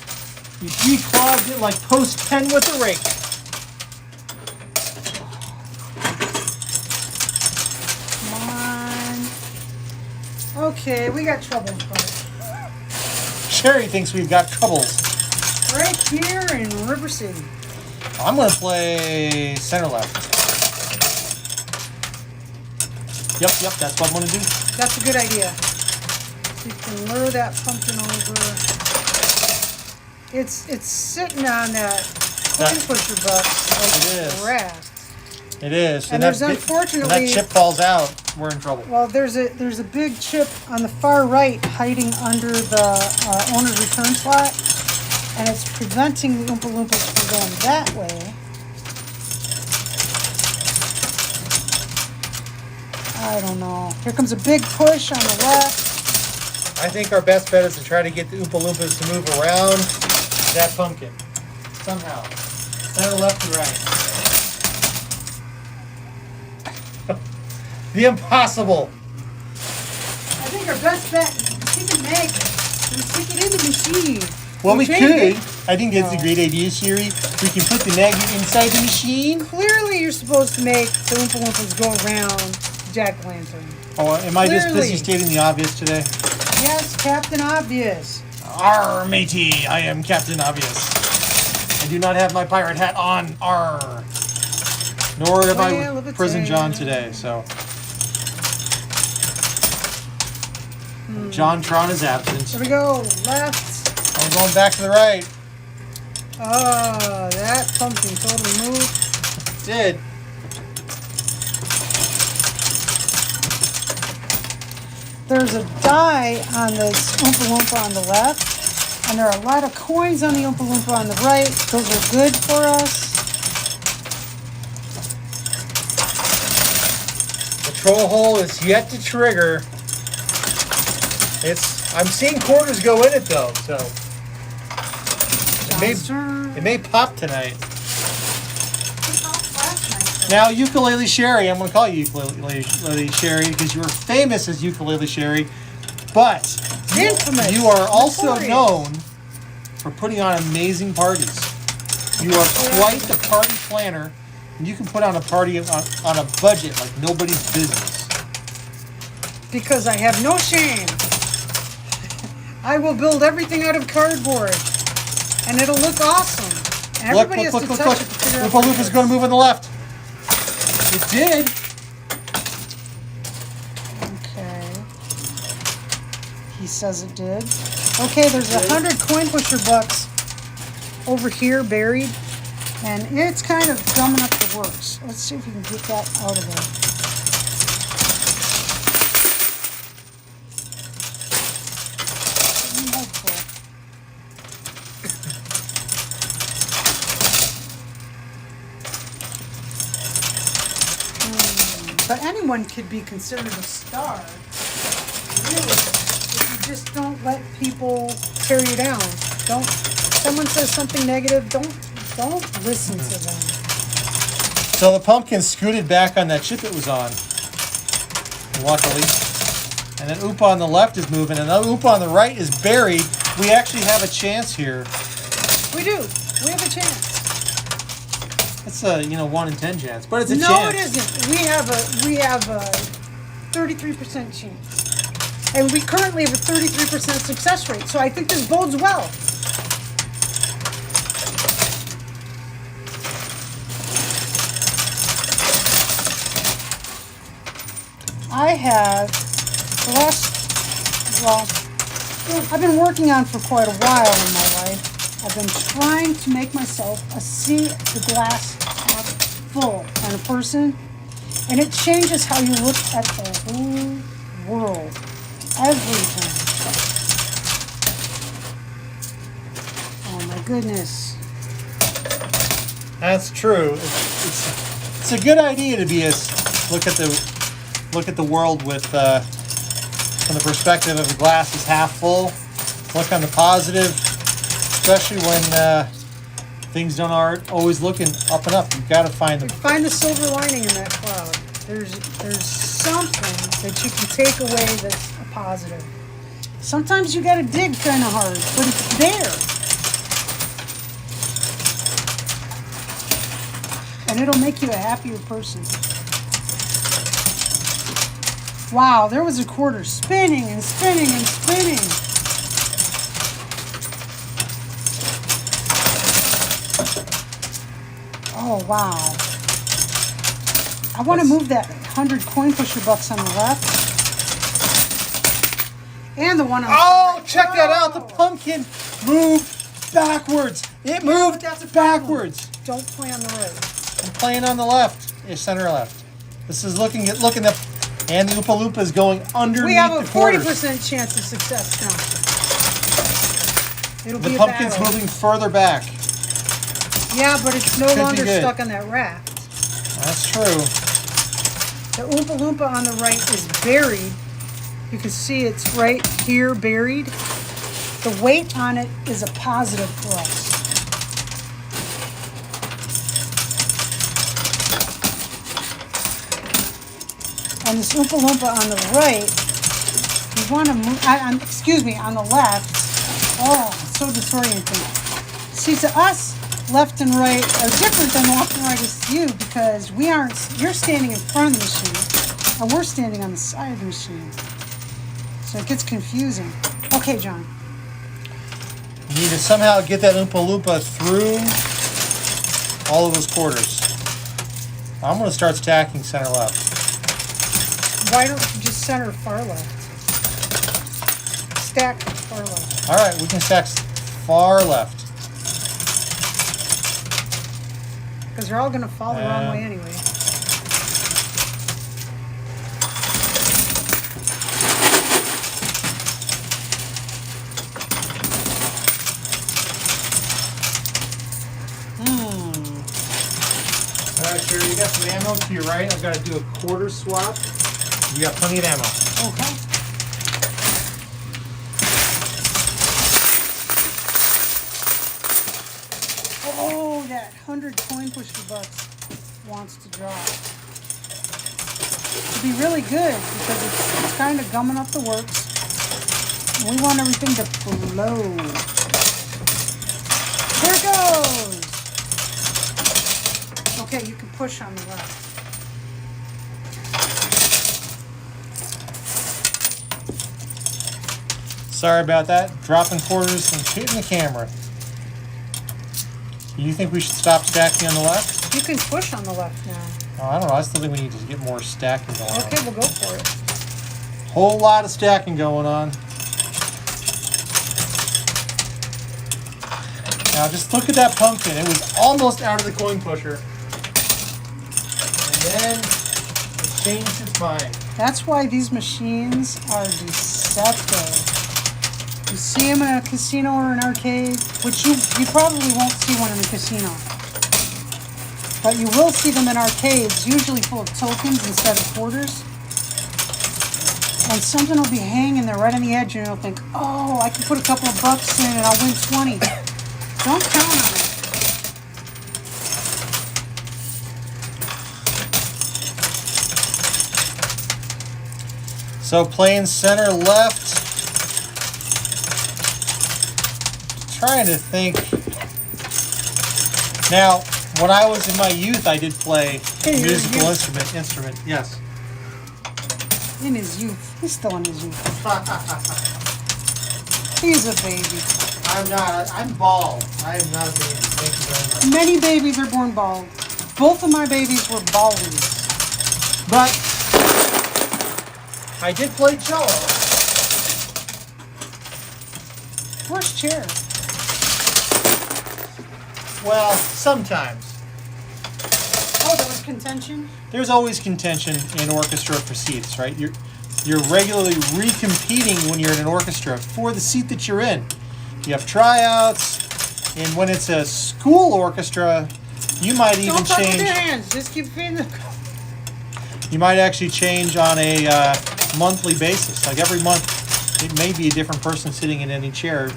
You declogged it like post 10 with a rake. Come on. Okay, we got trouble, but Sherry thinks we've got troubles. right here in River City. I'm going to play center left. Yep, that's what I'm going to do. That's a good idea. You can lure that pumpkin over. It's sitting on that coin pusher box like It is. grass. It is. And that there's when unfortunately that chip falls out, we're in trouble. well, there's a big chip on the far right hiding under the owner's return slot, and it's preventing the Oompa Loompas from going that way. I don't know. Here comes a big push on the left. I think our best bet is to try to get the Oompa Loompas to move around that pumpkin. Somehow. Center, left, and right. The impossible. I think our best bet is to take a magnet and stick it in the machine. Well, we change could. it. I think that's a great idea, Sherry. We can put the magnet inside the machine. Clearly, you're supposed to make the Oompa Loompas go around Jack-o'-lantern. Oh, am I just Clearly. busy stating the obvious today? Yes, Captain Obvious. Arr, matey, I am Captain Obvious. I do not have my pirate hat on. Arr. Nor have I Prison John today, so. John Tron is absent. Here we go. Left. I'm going back to the right. Oh, that pumpkin totally moved. It did. There's a die on this Oompa Loompa on the left, and there are a lot of coins on the Oompa Loompa on the right. Those are good for us. The troll hole is yet to trigger. I'm seeing quarters go in it though, so it may pop tonight. Now, Ukulele Sherry, I'm going to call you Ukulele Sherry because you were famous as Ukulele Sherry, but Infamous. you are also Notorious. known for putting on amazing parties. You are quite the party planner, and you can put on a party on a budget like nobody's business. Because I have no shame. I will build everything out of cardboard, and it'll look awesome. And everybody has to touch it to figure out Oompa what it Loompa is is. going to move on the left. It did. Okay. He says it did. Okay, there's 100 coin pusher bucks over here buried, and it's kind of drumming up the works. Let's see if we can get that out of there. I'm hopeful. But anyone could be considered a star, really, if you just don't let people tear you down. Don't. Someone says something negative. Don't listen to them. So the pumpkin scooted back on that chip it was on, luckily. And then Oompa on the left is moving, and the Oompa on the right is buried. We actually have a chance here. We do. We have a chance. It's a 1 in 10 chance, but it's a chance. No, it isn't. We have a 33% chance, and we currently have a 33% success rate. So I think this bodes well. I have the last. Well, I've been working on for quite a while in my life. I've been trying to make myself see the glass half full kind of person, and it changes how you look at the whole world, everything. Oh my goodness! That's true. It's a good idea to look at the world with from the perspective of the glass is half full. Look on the positive, especially when things aren't always looking up and up. You've got to find the silver lining in that cloud. There's something that you can take away that's a positive. Sometimes you got to dig kind of hard, but it's there. And it'll make you a happier person. Wow, there was a quarter spinning and spinning and spinning. Oh, wow. I want to move that 100 coin pusher bucks on the left. And the one on the right. Check that out. The pumpkin moved backwards. It moved backwards. Don't play on the right. I'm playing on the left. Center left. This is looking up. And the Oompa Loompa is going underneath We have a the quarters. 40% chance of success now. It'll be The a pumpkin's battle. moving further back. Yeah, but it's no Could be longer good. stuck on that raft. That's true. The Oompa Loompa on the right is buried. You can see it's right here buried. The weight on it is a positive for us. And this Oompa Loompa on the right, you want to move, on the left. Oh, it's so disorienting. See, to us, left and right are different than left and right is to you because you're standing in front of the machine and we're standing on the side of the machine. So it gets confusing. Okay, John. You need to somehow get that Oompa Loompa through all of those quarters. I'm going to start stacking center left. Why don't you just center far left? Stack far left. All right, we can stack far left. Because they're all going to fall the wrong way anyway. All right, Sherry, you got some ammo to your right. I've got to do a quarter swap. You got plenty of ammo. Okay. Oh, that 100 coin pusher bucks wants to drop. It'd be really good because it's kind of gumming up the works. And we want everything to flow. There it goes. Okay, you can push on the left. Sorry about that. Dropping quarters and hitting the camera. You think we should stop stacking on the left? You can push on the left now. Oh, I don't know. I still think we need to get more stacking going on. Okay, we'll go for it. Whole lot of stacking going on. Now just look at that pumpkin. It was almost out of the coin pusher. And then it changed its mind. That's why these machines are deceptive. You see them in a casino or an arcade, which you probably won't see one in a casino. But you will see them in arcades, usually full of tokens instead of quarters. And something will be hanging there right on the edge and you'll think, oh, I can put a couple of bucks in and I'll win 20. Don't count on it. So playing center left. Trying to think. Now, when I was in my youth, I did play musical instrument. Yes. In his youth. He's still in his youth. He's a baby. I'm not. I'm bald. I am not a baby. Thank you very much. Many babies are born bald. Both of my babies were baldies. But I did play cello. Where's chair? Well, sometimes. Oh, there was contention? There's always contention in orchestra for seats, right? You're regularly recompeting when you're in an orchestra for the seat that you're in. You have tryouts, and when it's a school orchestra, you might even Don't talk change. with your hands. Just keep feeding them. You might actually change on a monthly basis. Like every month, it may be a different person sitting in any chair,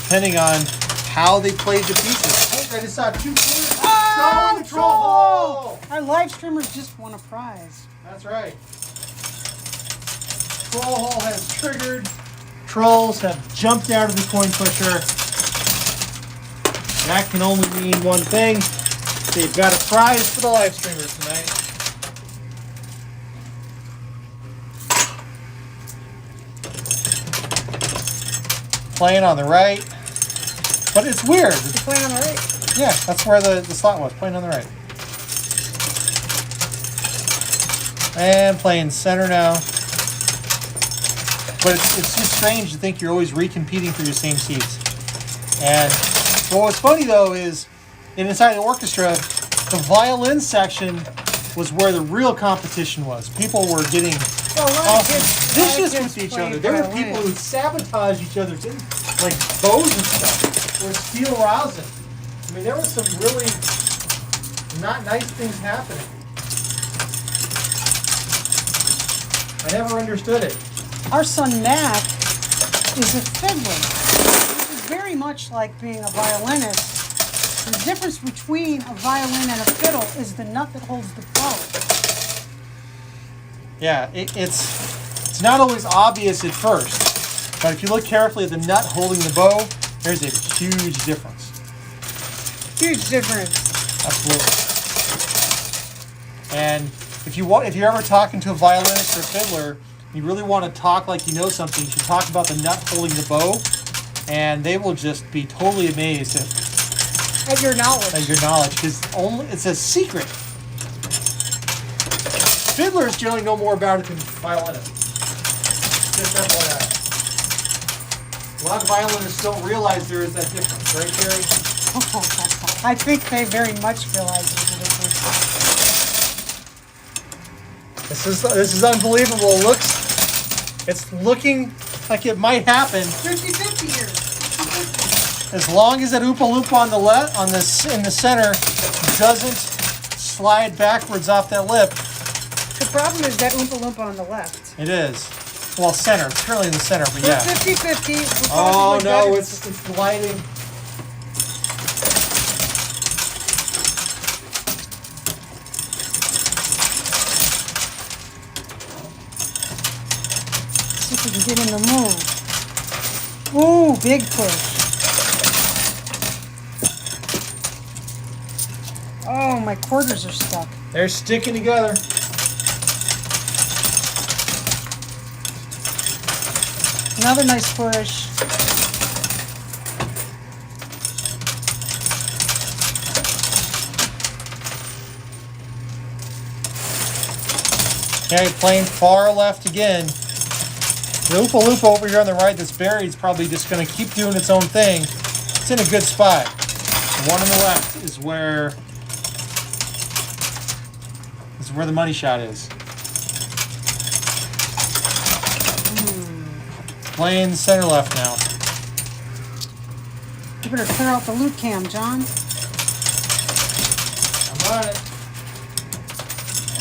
depending on how they played the pieces. I just saw 2 players go in the troll hole. Our live streamers just won a prize. That's right. Troll hole has triggered. Trolls have jumped out of the coin pusher. That can only mean one thing. They've got a prize for the live streamers tonight. Playing on the right. But it's weird. You're playing on the right. Yeah, that's where the slot was. Playing on the right. And playing center now. But it's just strange to think you're always recompeting for your same seats. And what's funny though is, inside the orchestra, the violin section was where the real competition was. People were getting vicious with each other. There were people who sabotaged each other, like bows and stuff, or steel rosin. I mean, there was some really not nice things happening. I never understood it. Our son Mac is a fiddler, which is very much like being a violinist. The difference between a violin and a fiddle is the nut that holds the bow. Yeah, it's not always obvious at first, but if you look carefully at the nut holding the bow, there's a huge difference. Huge difference. Absolutely. And if you're ever talking to a violinist or fiddler, you really want to talk like you know something, you should talk about the nut holding the bow, and they will just be totally amazed At your knowledge. Because it's a secret. Fiddlers generally know more about it than violinists. Just FYI. A lot of violinists don't realize there is that difference, right, Carrie? I think they very much realize there's a difference. This is unbelievable. It's looking like it might happen. 50-50 here. 50-50. As long as that Oompa Loompa on the left, in the center, doesn't slide backwards off that lip. The problem is that Oompa Loompa on the left. It is. Well, center. It's currently in the center, but yeah. 50-50. Oh no, it's gliding. See if we can get him to move. Ooh, big push. Oh, my quarters are stuck. They're sticking together. Another nice push. Okay, playing far left again. The Oompa Loompa over here on the right that's buried is probably just going to keep doing its own thing. It's in a good spot. The one on the left is where the money shot is. Playing center left now. You better clear out the loot cam, John. I'm on it.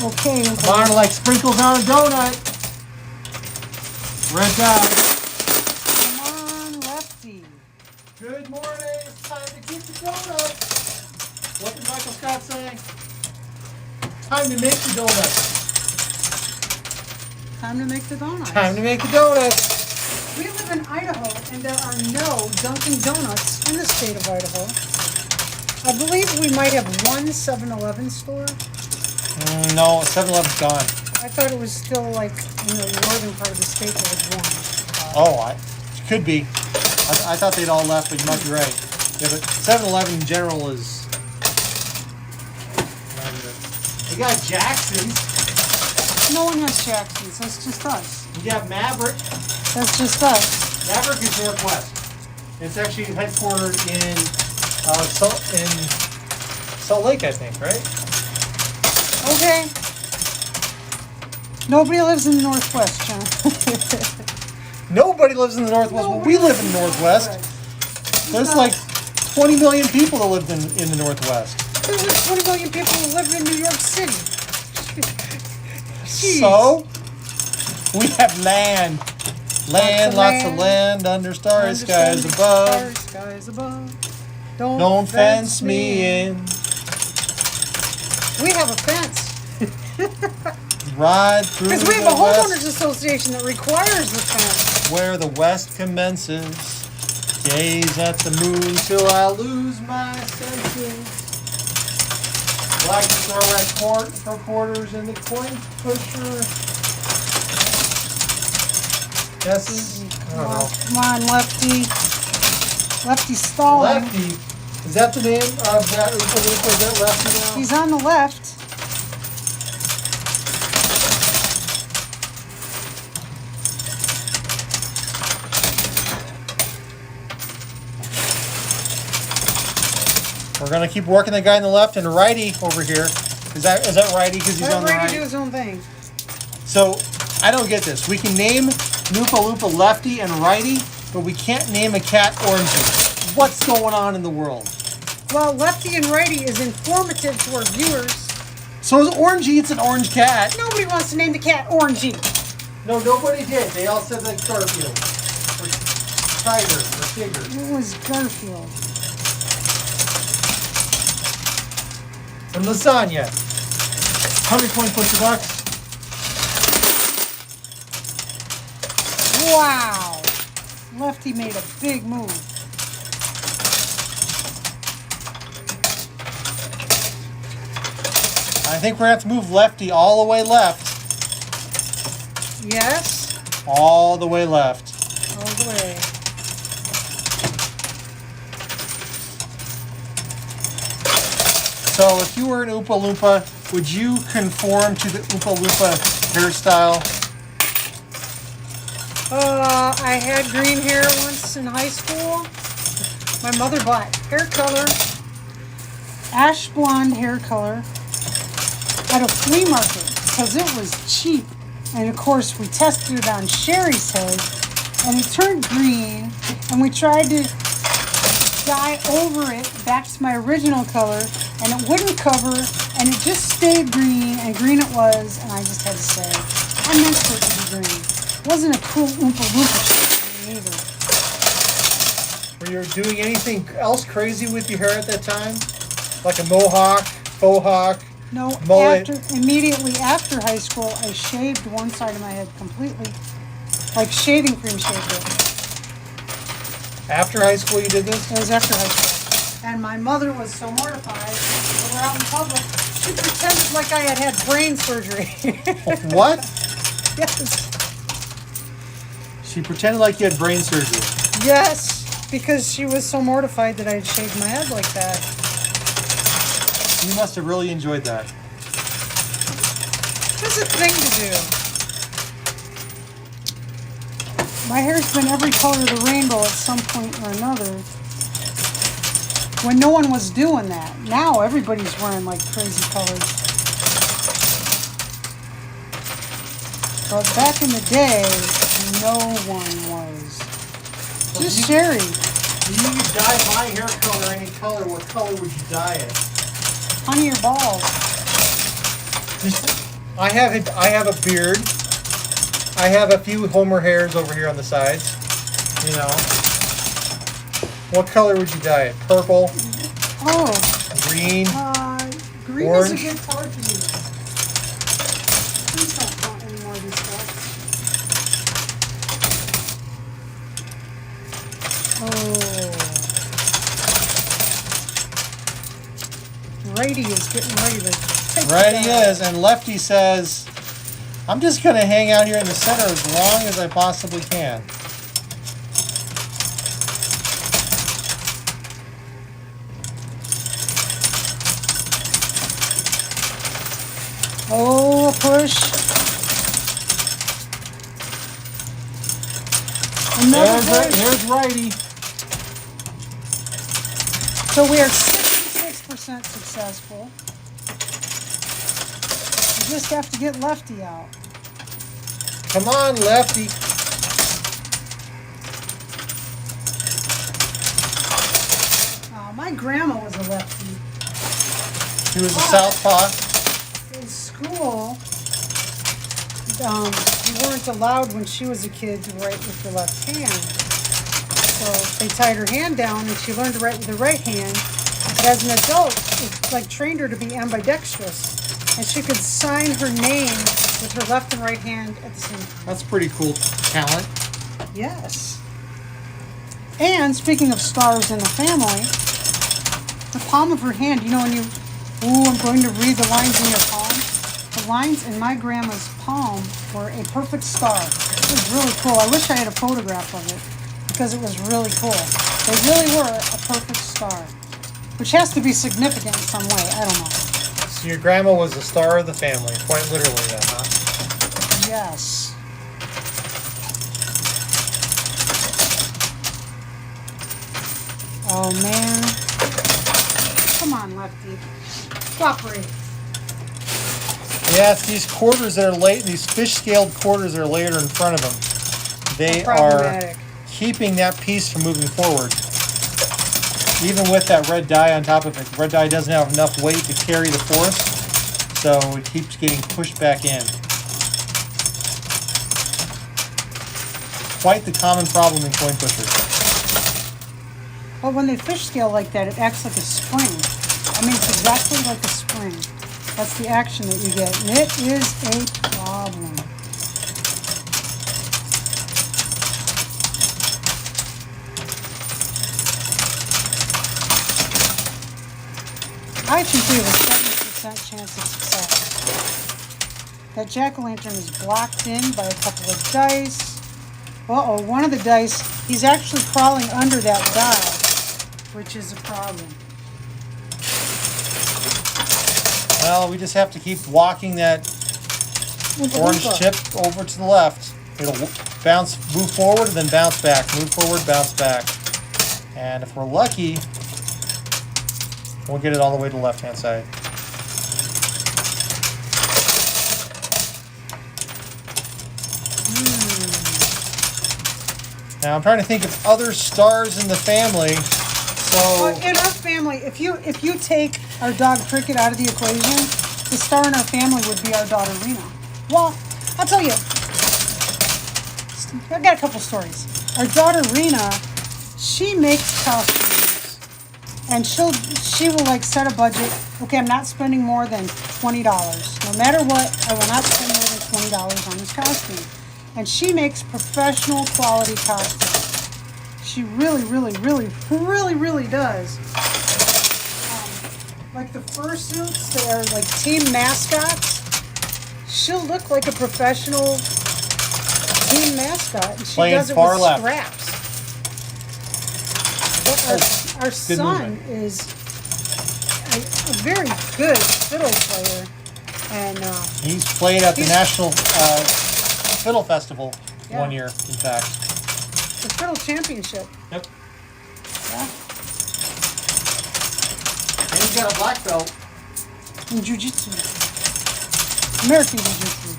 Okay. I'm on it like sprinkles on a donut. Red dot. Come on, lefty. Good morning. It's time to keep the donut. What did Michael Scott say? Time to make the donuts. Time to make the donuts. Time to make the donuts. We live in Idaho, and there are no Dunkin' Donuts in the state of Idaho. I believe we might have one 7-Eleven store. No, 7-Eleven's gone. I thought it was still like in the northern part of the state there was one. Oh, it could be. I thought they'd all left, but you might be right. Yeah, but 7-Eleven in general is... You got Jackson's. No one has Jackson's. That's just us. You got Maverick. That's just us. Maverick is Northwest. It's actually headquartered in Salt Lake, I think, right? Okay. Nobody lives in the Northwest, John. Nobody lives in the Northwest. Well, we live in the Northwest. There's like 20 million people that live in the Northwest. There's 20 million people who live in New York City. Jeez. So, we have land. Land, lots of land. Land under starry skies above. Skies above. Don't fence me in. We have a fence. Ride through Because we have the a homeowners west, association that requires the fence. where the west commences. Gaze at the moon till I lose my senses. Like to throw at quarters in the coin pusher. Guesses? I don't know. Come on, Lefty. Lefty stalling. Lefty. Is that the name of that Oompa Loompa? Is that Lefty now? He's on the left. We're gonna keep working the guy on the left and righty over here. Is that righty because he's Let on the Ray right? do his own thing. So I don't get this. We can name Oompa Loompa lefty and righty, but we can't name a cat orangey. What's going on in the world? Well, lefty and righty is informative to our viewers. So is orangey. It's an orange cat. Nobody wants to name the cat Orangey. No, nobody did. They all said like Garfield or Tiger or Tigger. It was Garfield. And lasagna. 120 $1. Wow. Lefty made a big move. I think we're going to have to move Lefty all the way left. Yes. All the way left. All the way. So if you were an Oompa Loompa, would you conform to the Oompa Loompa hairstyle? I had green hair once in high school. My mother bought hair color, ash blonde hair color, at a flea market because it was cheap. And of course we tested it on Sherry's head and it turned green, and we tried to dye over it back to my original color, and it wouldn't cover, and it just stayed green, and green it was, and I just had to say, I meant for it to be green. It wasn't a cool Oompa Loompa shit either. Were you doing anything else crazy with your hair at that time? Like a mohawk, faux hawk? No, mullet? immediately after high school, I shaved one side of my head completely, like shaving cream shaved it. After high school you did this? It was after high school. And my mother was so mortified that we're out in public, she pretended like I had had brain surgery. What? Yes. She pretended like you had brain surgery. Yes, because she was so mortified that I had shaved my head like that. You must have really enjoyed that. It's a thing to do. My hair's been every color of the rainbow at some point or another. When no one was doing that. Now everybody's wearing like crazy colors. But back in the day, no one was. Just Sherry. If you could dye my hair color any color, what color would you dye it? Honey or balls. I have a beard. I have a few Homer hairs over here on the sides. You know. What color would you dye it? Purple? Oh. Green? Green orange? is a good color to use. Please don't want any more of this stuff. Oh. Righty is getting ready to take Right he is, and Lefty says, I'm just going to hang out here in the center as long as I possibly can. Oh, a push. Another push. There's righty. So we are 66% successful. We just have to get Lefty out. Come on, Lefty. My grandma was a lefty. He was a southpaw. In school, you weren't allowed when she was a kid to write with the left hand. So they tied her hand down and she learned to write with the right hand. But as an adult, it like trained her to be ambidextrous. And she could sign her name with her left and right hand at the same time. That's pretty cool talent. Yes. And speaking of stars in the family, the palm of her hand, you know when you, ooh, I'm going to read the lines in your palm. The lines in my grandma's palm were a perfect star. It was really cool. I wish I had a photograph of it because it was really cool. They really were a perfect star, which has to be significant in some way. I don't know. So your grandma was the star of the family, quite literally then, huh? Yes. Oh, man. Come on, Lefty. Cooperate. Yes, these quarters that are these fish-scaled quarters that are layered in front of them, they are keeping that piece from moving forward. Even with that red dye on top of it, the red dye doesn't have enough weight to carry the force, so it keeps getting pushed back in. Quite the common problem in coin pushers. Well, when they fish scale like that, it acts like a spring. I mean, it's exactly like a spring. That's the action that you get, and it is a problem. I think we were 76% chance of success. That jack-o'-lantern is blocked in by a couple of dice. Uh-oh, one of the dice, he's actually crawling under that die, which is a problem. Well, we just have to keep walking that orange chip over to the left. It'll move forward, and then bounce back. Move forward, bounce back. And if we're lucky, we'll get it all the way to the left-hand side. Now I'm trying to think of other stars in the family. So well, in our family, if you take our dog Cricket out of the equation, the star in our family would be our daughter Rena. Well, I'll tell you. I've got a couple stories. Our daughter Rena, she makes costumes, and she will like set a budget. Okay, I'm not spending more than $20. No matter what, I will not spend more than $20 on this costume. And she makes professional quality costumes. She really, really, really, really, really does. Like the fursuits, they are like team mascots. She'll look like a professional team mascot, and she does it with scraps. But our son is a very good fiddle player, and he's played at the National Fiddle Festival one year, in fact. The Fiddle Championship. Yep. Yeah. And he's got a black belt In Jiu-Jitsu. American Jiu-Jitsu.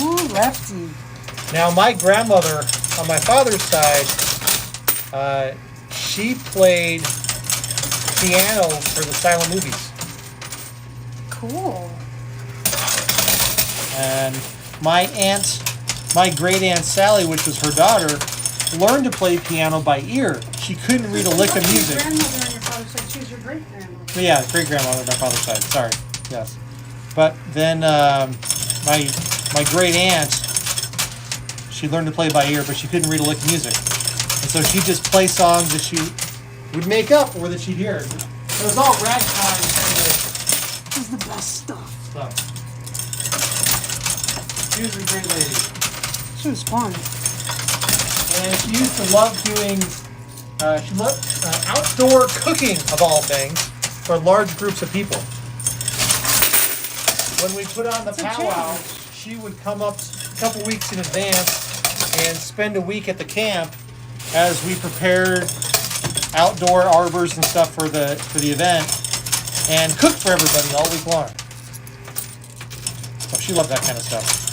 Ooh, lefty. Now, my grandmother on my father's side, she played piano for the silent movies. Cool. And my great aunt Sally, which was her daughter, learned to play piano by ear. She couldn't read a lick of music. Your grandmother on your father's side, she was your great-grandmother. Yeah, great grandmother on my father's side. Sorry, yes. But then my great aunt, she learned to play by ear, but she couldn't read a lick of music, and so she'd just play songs that she would make up or that she'd hear. It was all ragtime kind of This is the best stuff. stuff. She was a great lady. She was fun. And she used to love doing, she loved outdoor cooking, of all things, for large groups of people. When we put on the powwow, she would come up a couple weeks in advance and spend a week at the camp as we prepared outdoor arbors and stuff for the event, and cook for everybody all week long. So she loved that kind of stuff.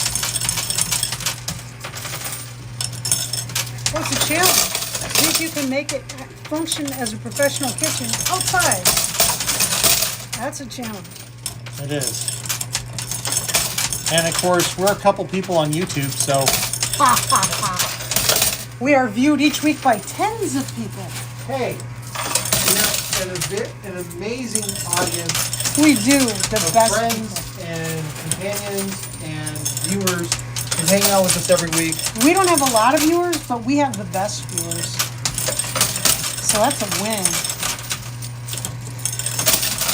What's the challenge? See if you can make it function as a professional kitchen outside. That's a challenge. It is. And of course, we're a couple people on YouTube, so we are viewed each week by tens of people. hey, we have an amazing audience We do the of best friends and companions and viewers who hang out with us every week. people. We don't have a lot of viewers, but we have the best viewers. So that's a win.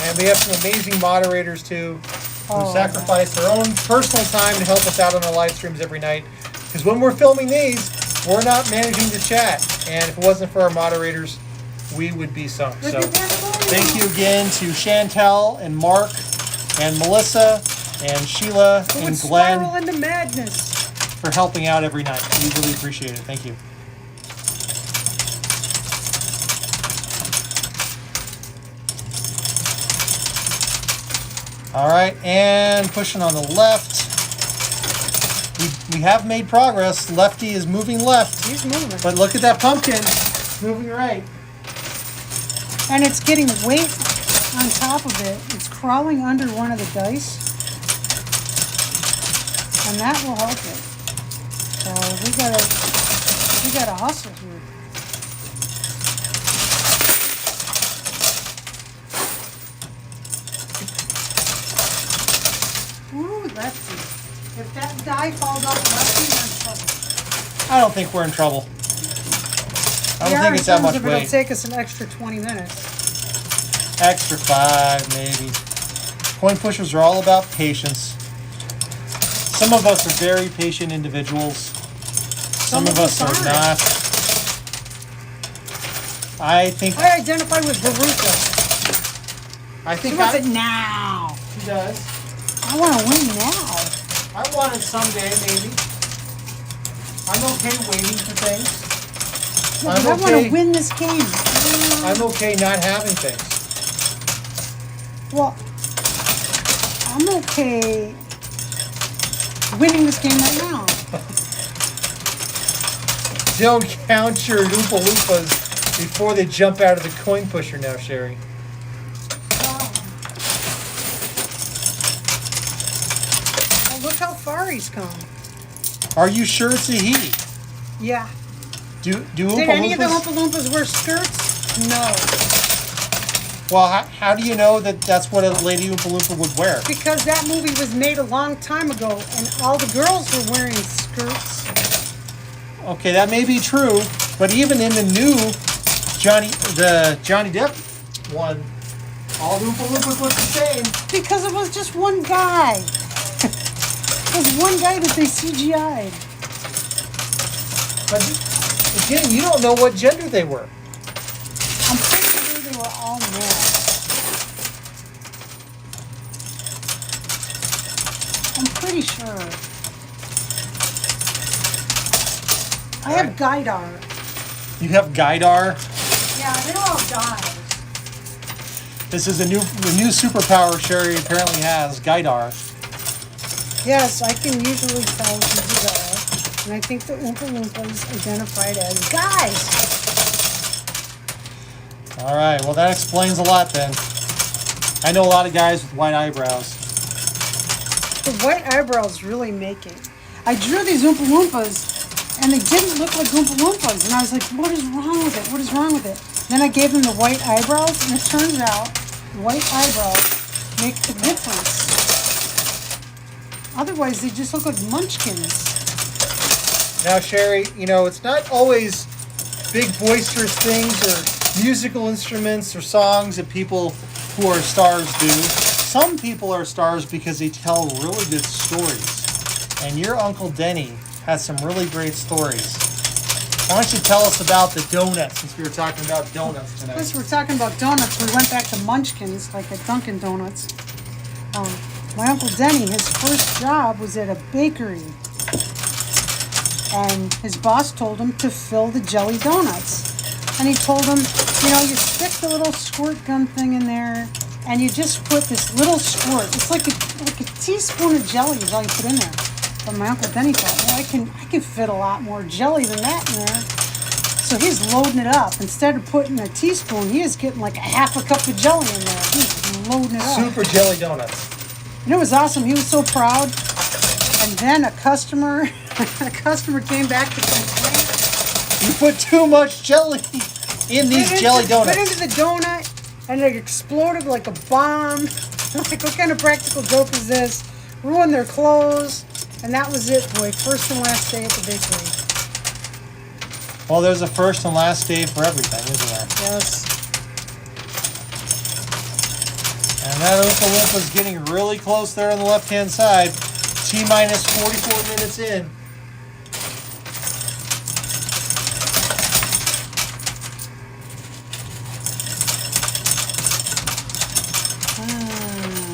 And we have some amazing moderators too, who Oh, sacrifice their own personal time to help us out on our live streams every night. Because when we're filming these, we're not managing to chat. And if it wasn't for our moderators, we would be sunk. So thank you again to Chantel and Mark and Melissa and Sheila It and would Glenn spiral into madness. for helping out every night. We really appreciate it. Thank you. All right, and pushing on the left. We have made progress. Lefty is moving left. He's moving. But look at that pumpkin. Moving right. And it's getting weight on top of it. It's crawling under one of the dice. And that will help it. So we gotta hustle here. Ooh, lefty. If that die falls off lefty, we're in trouble. I don't think we're in trouble. I don't think it's that much It'll weight. take us an extra 20 minutes. Extra 5, maybe. Coin pushers are all about patience. Some of us are very patient individuals. Some of us are not. I think I identify with Baruka. I think She wants it now. She does. I want to win now. I want it someday, maybe. I'm okay waiting for things. Yeah, I want to win this game. I'm okay not having things. Well, I'm okay winning this game right now. Don't count your Oompa Loompas before they jump out of the coin pusher now, Sherry. Well, look how far he's come. Are you sure it's a he? Yeah. Do Did Oompa any of the Loompas? Oompa Loompas wear skirts? No. Well, how do you know that that's what a Lady Oompa Loompa would wear? Because that movie was made a long time ago, and all the girls were wearing skirts. Okay, that may be true, but even in the new Johnny Depp one, all the Oompa Loompas look the same. Because it was just one guy. It was one guy that they CGI'd. But again, you don't know what gender they were. I'm pretty sure they were all men. I'm pretty sure. I have Gaidar. You have Gaidar. Yeah, they're all guys. This is the new superpower Sherry apparently has, Gaidar. Yes, I can usually tell who's a guy. And I think the Oompa Loompas identified as guys. All right, well that explains a lot then. I know a lot of guys with white eyebrows. The white eyebrows really make it. I drew these Oompa Loompas, and they didn't look like Oompa Loompas. And I was like, what is wrong with it? What is wrong with it? Then I gave them the white eyebrows, and it turns out white eyebrows make the difference. Otherwise, they just look like munchkins. Now, Sherry, you know, it's not always big boisterous things or musical instruments or songs that people who are stars do. Some people are stars because they tell really good stories. And your Uncle Denny has some really great stories. Why don't you tell us about the donuts, since we were talking about donuts tonight? Since we're talking about donuts, we went back to munchkins, like at Dunkin' Donuts. My Uncle Denny, his first job was at a bakery. And his boss told him to fill the jelly donuts. And he told him, you know, you stick the little squirt gun thing in there, and you just put this little squirt. It's like a teaspoon of jelly is all you put in there. But my Uncle Denny thought, well, I can fit a lot more jelly than that in there. So he's loading it up. Instead of putting a teaspoon, he is getting like a half a cup of jelly in there. He's loading it up. Super jelly donuts. And it was awesome. He was so proud. And then a customer came back to complain. You put too much jelly in these jelly donuts. Put into the donut, and it exploded like a bomb. Like, what kind of practical joke is this? Ruined their clothes, and that was it, boy. First and last day at the bakery. Well, there's a first and last day for everything, isn't there? Yes. And that Oompa Loompa is getting really close there on the left-hand side. T-minus 44 minutes in.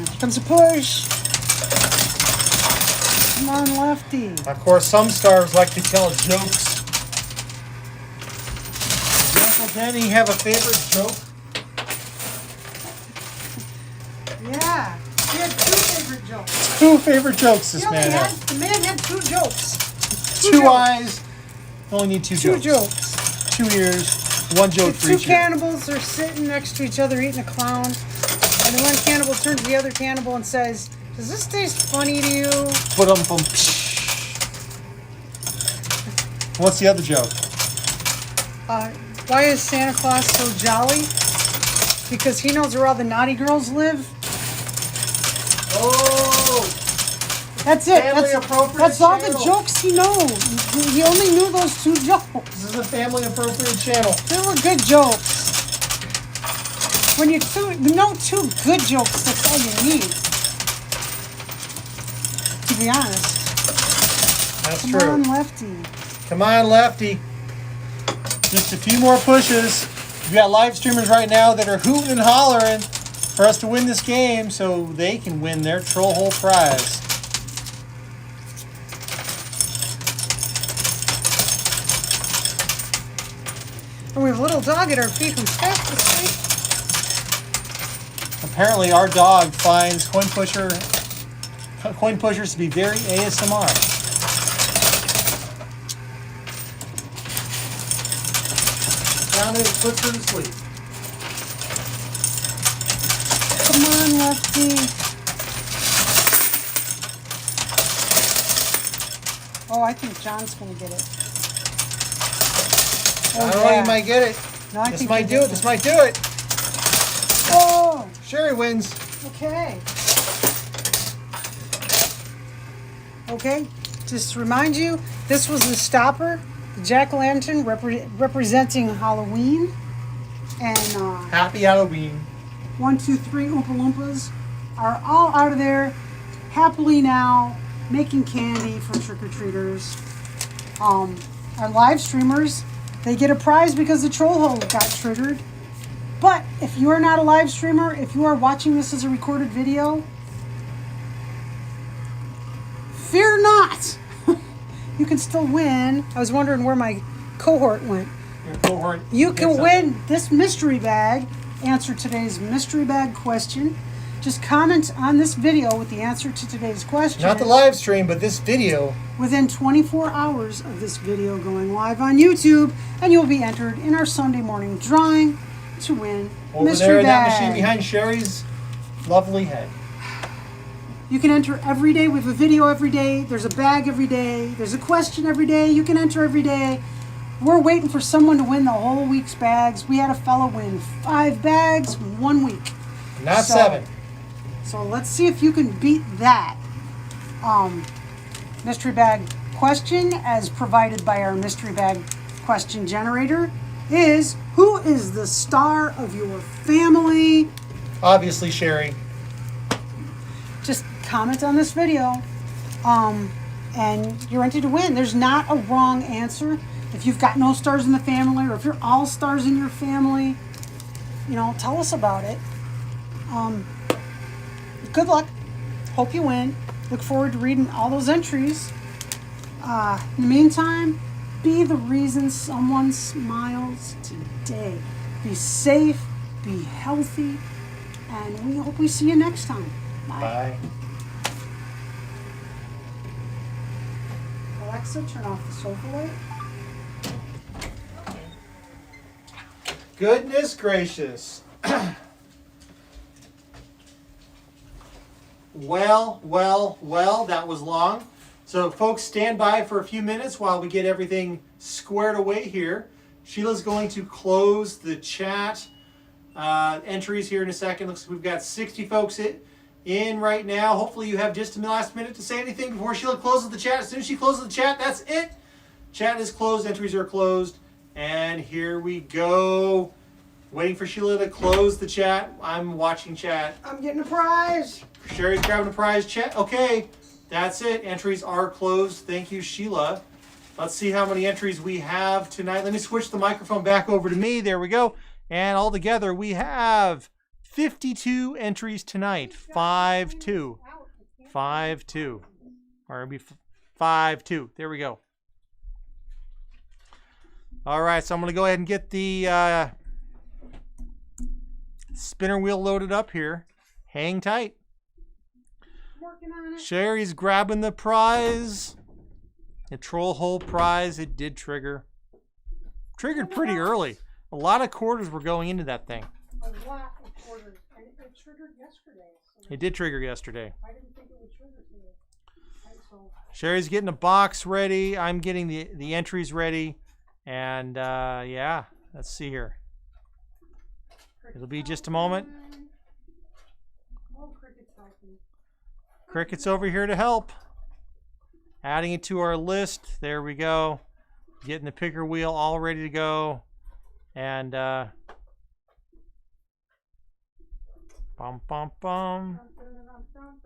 Here comes a push. Come on, Lefty. Of course, some stars like to tell jokes. Does Uncle Denny have a favorite joke? Yeah. He had two favorite jokes. Two favorite jokes this man had. The man had two jokes. Two jokes. eyes. Only need two Two jokes. jokes. 2 ears. One joke The for two each ear. cannibals are sitting next to each other eating a clown. And the one cannibal turns to the other cannibal and says, does this taste funny to you? Ba-dum-bum. What's the other joke? Why is Santa Claus so jolly? Because he knows where all the naughty girls live. Oh! That's it. Family appropriate That's all channel. the jokes he knows. He only knew those two jokes. This is a family appropriate channel. They were good jokes. When you know two good jokes, that's all you need. To be honest. That's Come true. on, Lefty. Come on, Lefty. Just a few more pushes. We got live streamers right now that are hooting and hollering for us to win this game so they can win their troll hole prize. And we have a little dog at our feet who's fast asleep. Apparently our dog finds coin pushers to be very ASMR. Now that it puts her to sleep. Come on, Lefty. Oh, I think John's going to get it. Oh, I don't know, you might get it. No, I This think might you do get it. This might do it. Oh, Sherry wins. okay. Okay, just to remind you, this was the stopper, the jack-o'-lantern representing Halloween. And Happy Halloween. 1, 2, 3 Oompa Loompas are all out of there happily now, making candy for trick-or-treaters. Our live streamers, they get a prize because the troll hole got triggered. But if you are not a live streamer, if you are watching this as a recorded video, fear not. You can still win. I was wondering where my cohort went. Your cohort You gets can something. win this mystery bag. Answer today's mystery bag question. Just comment on this video with the answer to today's question. Not the live stream, but this video. Within 24 hours of this video going live on YouTube, and you'll be entered in our Sunday morning drawing to win Over mystery there in that bag. machine behind Sherry's lovely head. You can enter every day. We have a video every day. There's a bag every day. There's a question every day. You can enter every day. We're waiting for someone to win the whole week's bags. We had a fellow win 5 bags 1 week. Not So- 7. So let's see if you can beat that. Mystery bag question, as provided by our mystery bag question generator, is who is the star of your family? Obviously, Sherry. Just comment on this video, and you're entered to win. There's not a wrong answer. If you've got no stars in the family, or if you're all stars in your family, you know, tell us about it. Good luck. Hope you win. Look forward to reading all those entries. In the meantime, be the reason someone smiles today. Be safe, be healthy, and we hope we see you next time. Bye. Alexa, turn off the sofa light. Goodness gracious. Well, that was long. So folks, stand by for a few minutes while we get everything squared away here. Sheila's going to close the chat entries here in a second. Looks like we've got 60 folks in right now. Hopefully you have just a last minute to say anything before Sheila closes the chat. As soon as she closes the chat, that's it. Chat is closed, entries are closed. And here we go. Waiting for Sheila to close the chat. I'm watching chat. I'm getting a prize. Sherry's grabbing a prize. Chat. Okay, that's it. Entries are closed. Thank you, Sheila. Let's see how many entries we have tonight. Let me switch the microphone back over to me. There we go. And all together we have 52 entries tonight. 5-2. 5-2. Or maybe 5-2. There we go. All right, so I'm going to go ahead and get the spinner wheel loaded up here. Hang tight. Working on it. Sherry's grabbing the prize. The troll hole prize. It did trigger. Triggered pretty early. A lot of quarters were going into that thing. A lot of quarters. And it triggered yesterday. So It did trigger yesterday. I didn't think it would trigger today. And so Sherry's getting a box ready. I'm getting the entries ready. And yeah, let's see here. It'll be just a moment. Oh, Cricket's helping. Cricket's over here to help. Adding it to our list. There we go. Getting the picker wheel all ready to go. And Bum, bum, bum.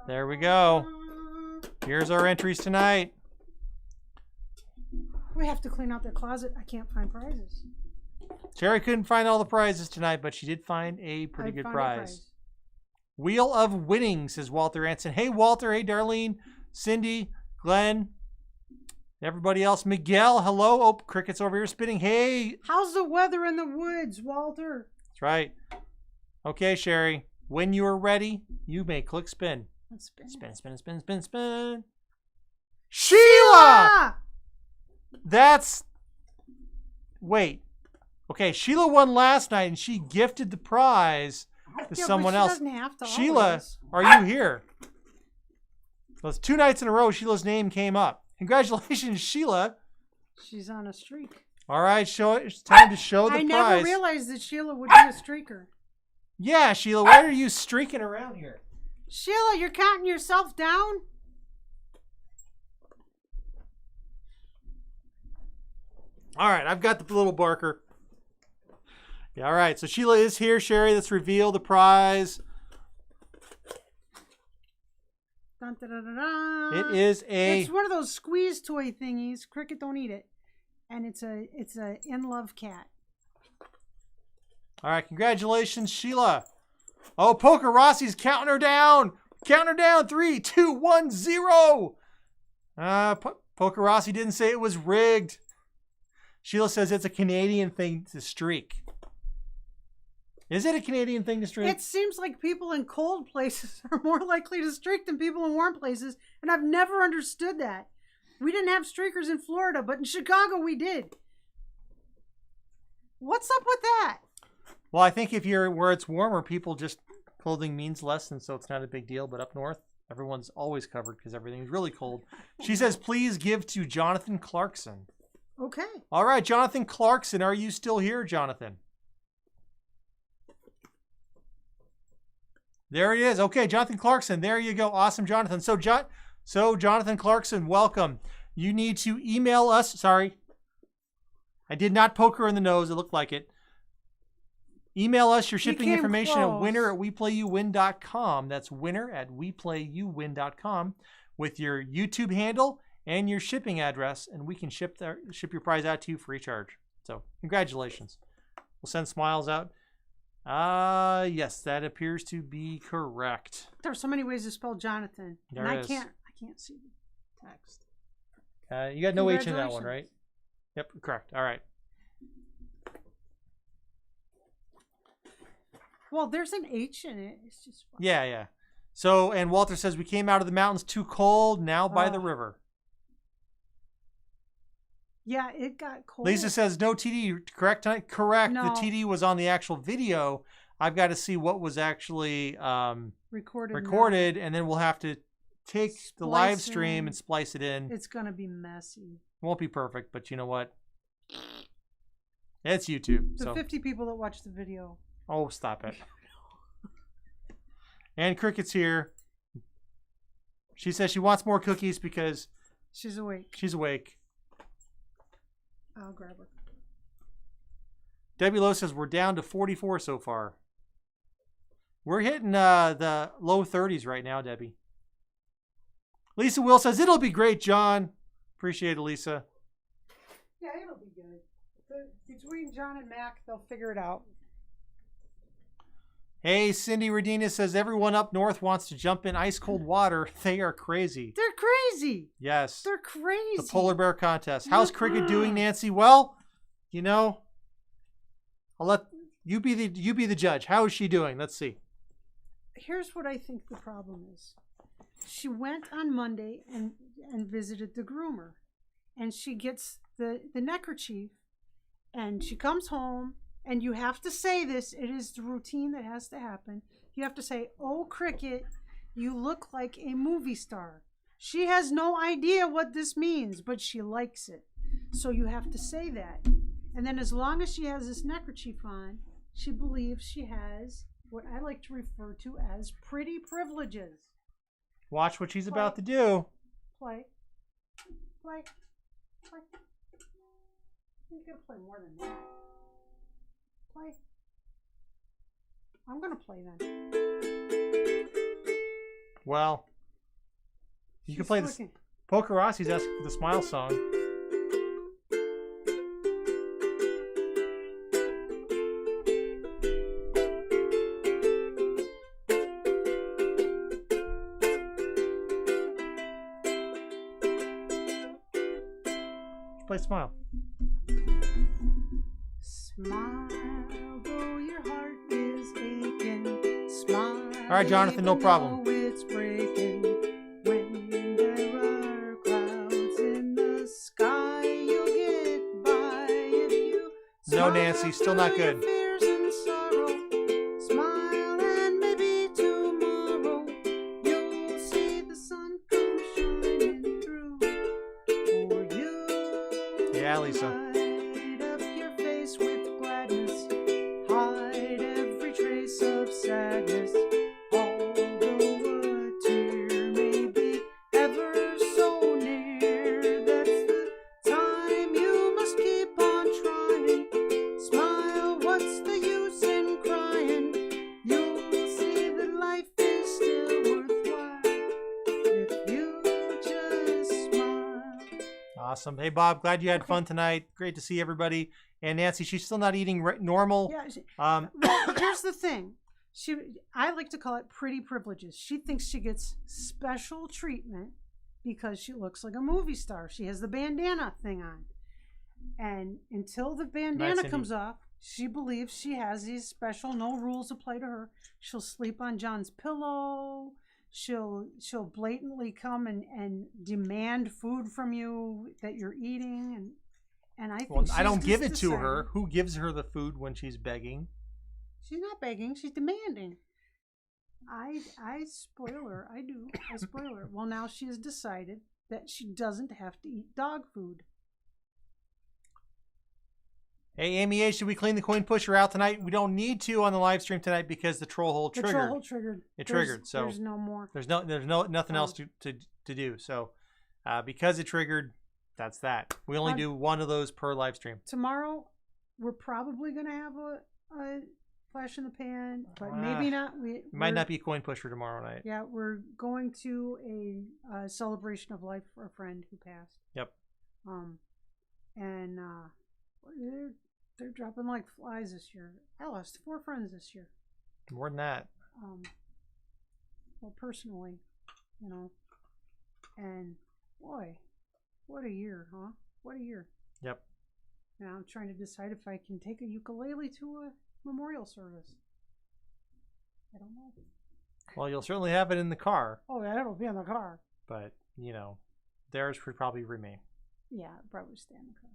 There we go. Here's our entries tonight. We have to clean out their closet. I can't find prizes. Sherry couldn't find all the prizes tonight, but she did find a pretty good prize. Wheel of Winning, says Walter Anson. Hey, Walter. Hey, Darlene, Cindy, Glenn, everybody else. Miguel, hello. Oh, Cricket's over here spinning. Hey. How's the weather in the woods, Walter? That's right. Okay, Sherry. When you are ready, you may click spin. Let's spin. Spin, spin, spin, spin, spin. Sheila! That's... Wait. Okay, Sheila won last night, and she gifted the prize to someone else. Doesn't have to Sheila, always. are you here? Well, it's 2 nights in a row Sheila's name came up. Congratulations, Sheila. She's on a streak. All right, it's time to show the prize. I never realized that Sheila would be a streaker. Yeah, Sheila, why are you streaking around here? Sheila, you're counting yourself down? All right, I've got the little barker. Yeah, all right, so Sheila is here. Sherry, let's reveal the prize. Dun, dun, dun, dun, dun. It is It's one of those squeeze toy thingies. Cricket, don't eat it. And it's a in love cat. All right, congratulations, Sheila. Oh, Poker Rossi's counting her down. Counting her down. 3, 2, 1, 0. Poker Rossi didn't say it was rigged. Sheila says it's a Canadian thing to streak. Is it a Canadian thing to streak? It seems like people in cold places are more likely to streak than people in warm places, and I've never understood that. We didn't have streakers in Florida, but in Chicago we did. What's up with that? Well, I think if you're where it's warmer, people just clothing means less, and so it's not a big deal. But up north, everyone's always covered because everything's really cold. She says, please give to Jonathan Clarkson. Okay. All right, Jonathan Clarkson, are you still here, Jonathan? There he is. Okay, Jonathan Clarkson. There you go. Awesome, Jonathan. So Jonathan Clarkson, welcome. You need to email us. Sorry. I did not poke her in the nose. It looked like it. Email us your shipping information at winner@weplayuwin.com. That's winner@weplayuwin.com with your YouTube handle and your shipping address, and we can ship your prize out to you free charge. So congratulations. We'll send smiles out. Yes, that appears to be correct. There's so many ways to spell Jonathan. There and is. I can't see the text. You got no H in that one, right? Yep, correct. All right. Well, there's an H in it. It's just fun. Yeah. So, and Walter says we came out of the mountains too cold, now by the river. Yeah, it got cold. Lisa says no TD, correct tonight? Correct. No. The TD was on the actual video. I've got to see what was actually recorded, and then we'll have to take the live stream and splice it in. It's going to be messy. Won't be perfect, but you know what? It's YouTube. The so 50 people that watch the video. Oh, stop it. And Cricket's here. She says she wants more cookies because she's awake. She's awake. I'll grab her. Debbie Lowe says we're down to 44 so far. We're hitting the low 30s right now, Debbie. Lisa Will says it'll be great, John. Appreciate it, Lisa. Yeah, it'll be good. Between John and Mac, they'll figure it out. Hey, Cindy Redina says everyone up north wants to jump in ice cold water. They are crazy. They're crazy. Yes. They're crazy. The polar bear contest. How's Cricket doing, Nancy? Well, you know, I'll let you be the judge. How is she doing? Let's see. Here's what I think the problem is. She went on Monday and visited the groomer, and she gets the neckerchief, and she comes home. And you have to say this. It is the routine that has to happen. You have to say, oh, Cricket, you look like a movie star. She has no idea what this means, but she likes it. So you have to say that. And then as long as she has this neckerchief on, she believes she has what I like to refer to as pretty privileges. Watch what she's about to do. Play. You're going to play more than that. Play. I'm going to play then. Well, you can play this. Poker Rossi's asking for the Smile song. Play Smile. Smile, though your heart is aching. Smile. All right, Jonathan, no problem. It's breaking. When there are clouds in the sky, you'll get by if you. No, Nancy, still not good. Fears and sorrow. Smile, and maybe tomorrow you'll see the sun come shining through for you. Yeah, Lisa. Light up your face with gladness. Hide every trace of sadness. Although a tear may be ever so near, that's the time you must keep on trying. Smile, what's the use in crying? You'll see that life is still worthwhile if you just smile. Awesome. Hey, Bob, glad you had fun tonight. Great to see everybody. And Nancy, she's still not eating normal. Yeah. Um, Well, here's the thing. I like to call it pretty privileges. She thinks she gets special treatment because she looks like a movie star. She has the bandana thing on. And until the bandana comes off, she believes she has these special, no rules apply to her. She'll sleep on John's pillow. She'll blatantly come and demand food from you that you're eating. And I think well, she's I don't give it just to decided- her. Who gives her the food when she's begging? She's not begging. She's demanding. I spoil her. I do. I spoil her. Well, now she has decided that she doesn't have to eat dog food. Hey, Amy A, should we clean the coin pusher out tonight? We don't need to on the live stream tonight because the troll hole triggered. The troll hole triggered. It triggered. So there's no more. There's nothing else to do. So because it triggered, that's that. We only do one of those per live stream. Tomorrow, we're probably gonna have a flash in the pan, but maybe not. We might not be a coin pusher tomorrow night. Yeah, we're going to a celebration of life for a friend who passed. Yep. And they're dropping like flies this year. I lost 4 friends this year. More than that. Well, personally, and boy, what a year, huh? What a year. Yep. Now I'm trying to decide if I can take a ukulele to a memorial service. I don't know. Well, you'll certainly have it in the car. Oh, yeah, it'll be in the car. But, theirs would probably remain. Yeah, it'll probably stay in the car.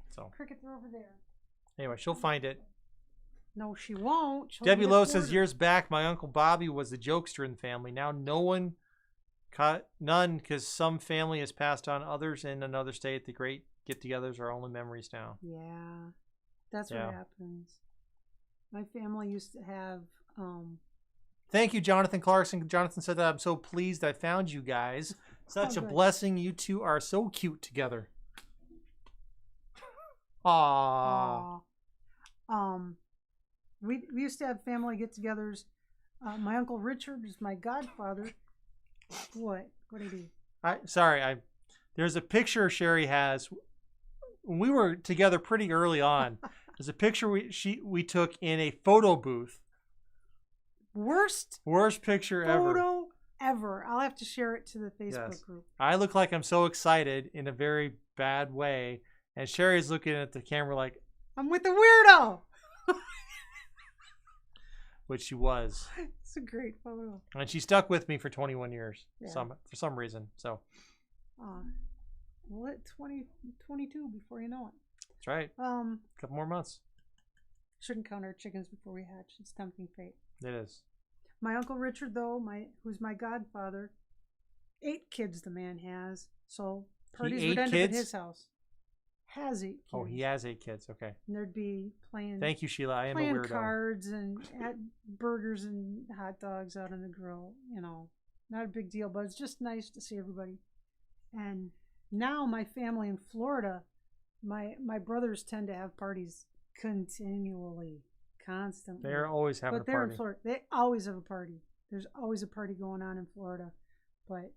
So. Crickets are over there. Anyway, she'll find it. No, she won't. Debbie Lowe says, years back, my Uncle Bobby was the jokester in the family. Now none, because some family has passed on. Others in another state. The great get-togethers are only memories now. Yeah, that's what happens. My family used to have... Thank you, Jonathan Clarkson. Jonathan said that I'm so pleased I found you guys. Such a blessing. You two are so cute together. Aww. We used to have family get-togethers. My Uncle Richard is my godfather. What did he? There's a picture Sherry has. When we were together pretty early on, there's a picture we took in a photo booth. Worst picture photo ever. I'll have to share it to the Facebook group. I look like I'm so excited in a very bad way, and Sherry's looking at the camera like I'm with the weirdo. Which she was. It's a great photo. And she stuck with me for 21 years for some reason. So. Well, at 22 before you know it. That's right. A couple more months. Shouldn't count our chickens before we hatch. It's tempting fate. It is. My Uncle Richard, though, who's my godfather, 8 kids the man has. So parties would end up at his house. Has 8 kids. Oh, he has 8 kids. Okay. And there'd be playing. Thank you, Sheila. I am a weirdo. Cards and burgers and hot dogs out on the grill. Not a big deal, but it's just nice to see everybody. And now my family in Florida, my brothers tend to have parties continually, constantly. They're always having a party. But they're in Florida. They always have a party. There's always a party going on in Florida. but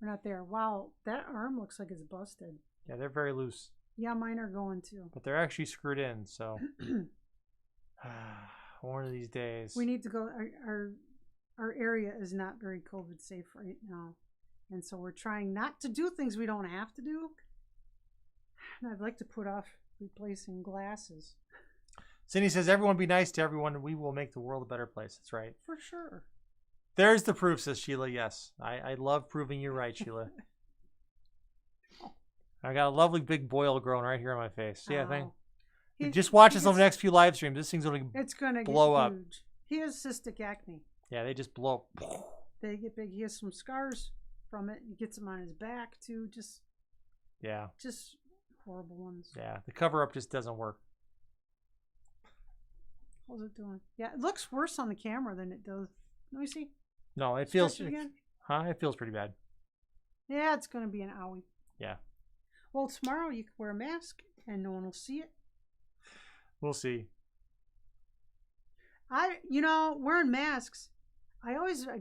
we're not there. Wow, that arm looks like it's busted. Yeah, they're very loose. Yeah, mine are going too. But they're actually screwed in, so one of these days. We need to go. Our area is not very COVID safe right now, and so we're trying not to do things we don't have to do. And I'd like to put off replacing glasses. Cindy says, "Everyone be nice to everyone, and we will make the world a better place." That's right. For sure. There's the proof, says Sheila. Yes, I love proving you right, Sheila. I got a lovely big boil growing right here on my face. See, I think. Just watch us on the next few live streams. This thing's going to blow up. Huge. He has cystic acne. Yeah, they just blow up. They get big. He has some scars from it. He gets them on his back too. Just horrible ones. Yeah, the cover up just doesn't work. How's it doing? Yeah, it looks worse on the camera than it does. Let me see. No, it feels. It feels pretty bad. Yeah, it's going to be an owie. Yeah. Well, tomorrow you can wear a mask and no one will see it. We'll see. Wearing masks, I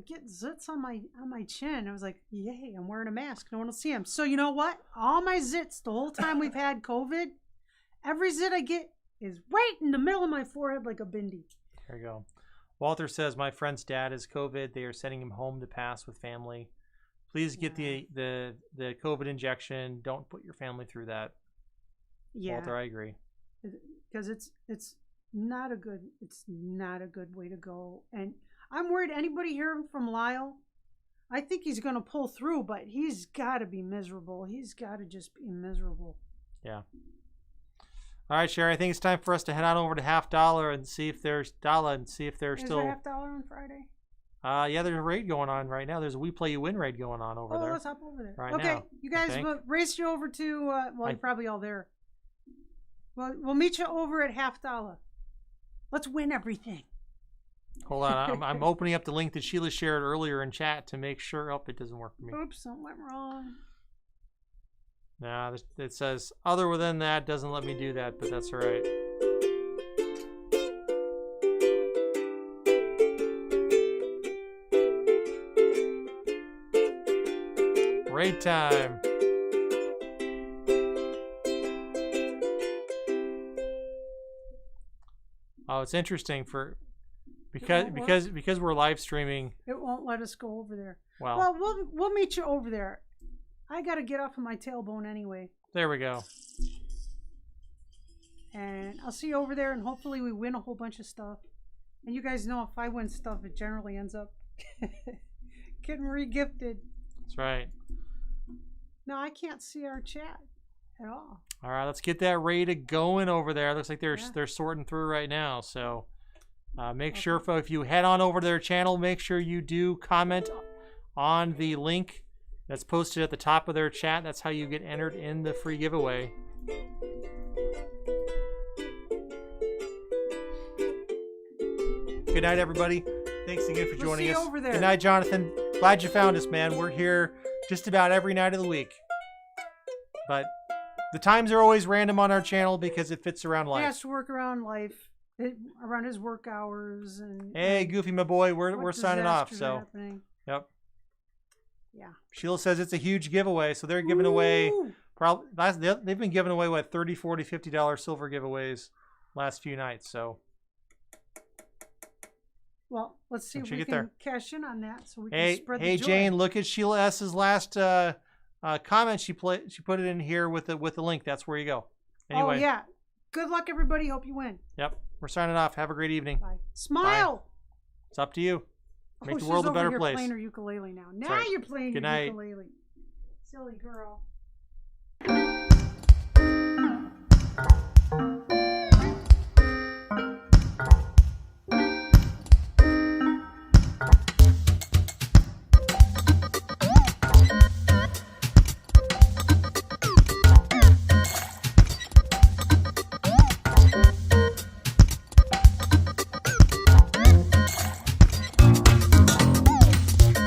get zits on my chin. I was like, yay, I'm wearing a mask. No one will see them. So you know what? All my zits the whole time we've had COVID, every zit I get is right in the middle of my forehead like a bindi. There you go. Walter says, my friend's dad is COVID. They are sending him home to pass with family. Please get the COVID injection. Don't put your family through that. Yeah. Walter, I agree. Because it's not a good way to go. And I'm worried anybody hearing from Lyle, I think he's going to pull through, but he's got to be miserable. He's got to just be miserable. Yeah. All right, Sherry, I think it's time for us to head on over to Half Dollar and see if there's still. Is there $50 on Friday? Yeah, there's a raid going on right now. There's a We Play You Win raid going on over there. Oh, let's hop over there. Right okay, now, you guys race you over to, you're probably all there. Well, we'll meet you over at Half Dollar. Let's win everything. Hold on, I'm opening up the link that Sheila shared earlier in chat to make sure. Oh, it doesn't work for me. Oops, something went wrong. Nah, it says other than that doesn't let me do that, but that's all right. Raid time. Oh, it's interesting because we're live streaming. It won't let us go over there. Well, we'll meet you over there. I got to get off of my tailbone anyway. There we go. And I'll see you over there, and hopefully we win a whole bunch of stuff. And you guys know if I win stuff, it generally ends up getting re-gifted. That's right. No, I can't see our chat at all. All right, let's get that raid going over there. Looks like they're sorting through right now. So make sure if you head on over to their channel, make sure you do comment on the link that's posted at the top of their chat. That's how you get entered in the free giveaway. Good night, everybody. Thanks again for joining us. Over there. Good night, Jonathan. Glad you found us, man. We're here just about every night of the week. But the times are always random on our channel because it fits around life. He has to work around life, around his work hours. And hey, Goofy, my boy, we're signing off. So, yep. Yeah. Sheila says it's a huge giveaway, so they're giving away they've been giving away what, $30, $40, $50 silver giveaways last few nights. So, well, let's see if we can cash in on that, so we can spread the joy. Hey, Jane, look at Sheila S's last comment. She put it in here with the link. That's where you go. Anyway. Oh yeah. Good luck, everybody. Hope you win. Yep. We're signing off. Have a great evening. Bye. Smile. Bye. It's up to you. Make the world a better place. She's over here playing her ukulele now. Now you're playing your ukulele. Silly girl.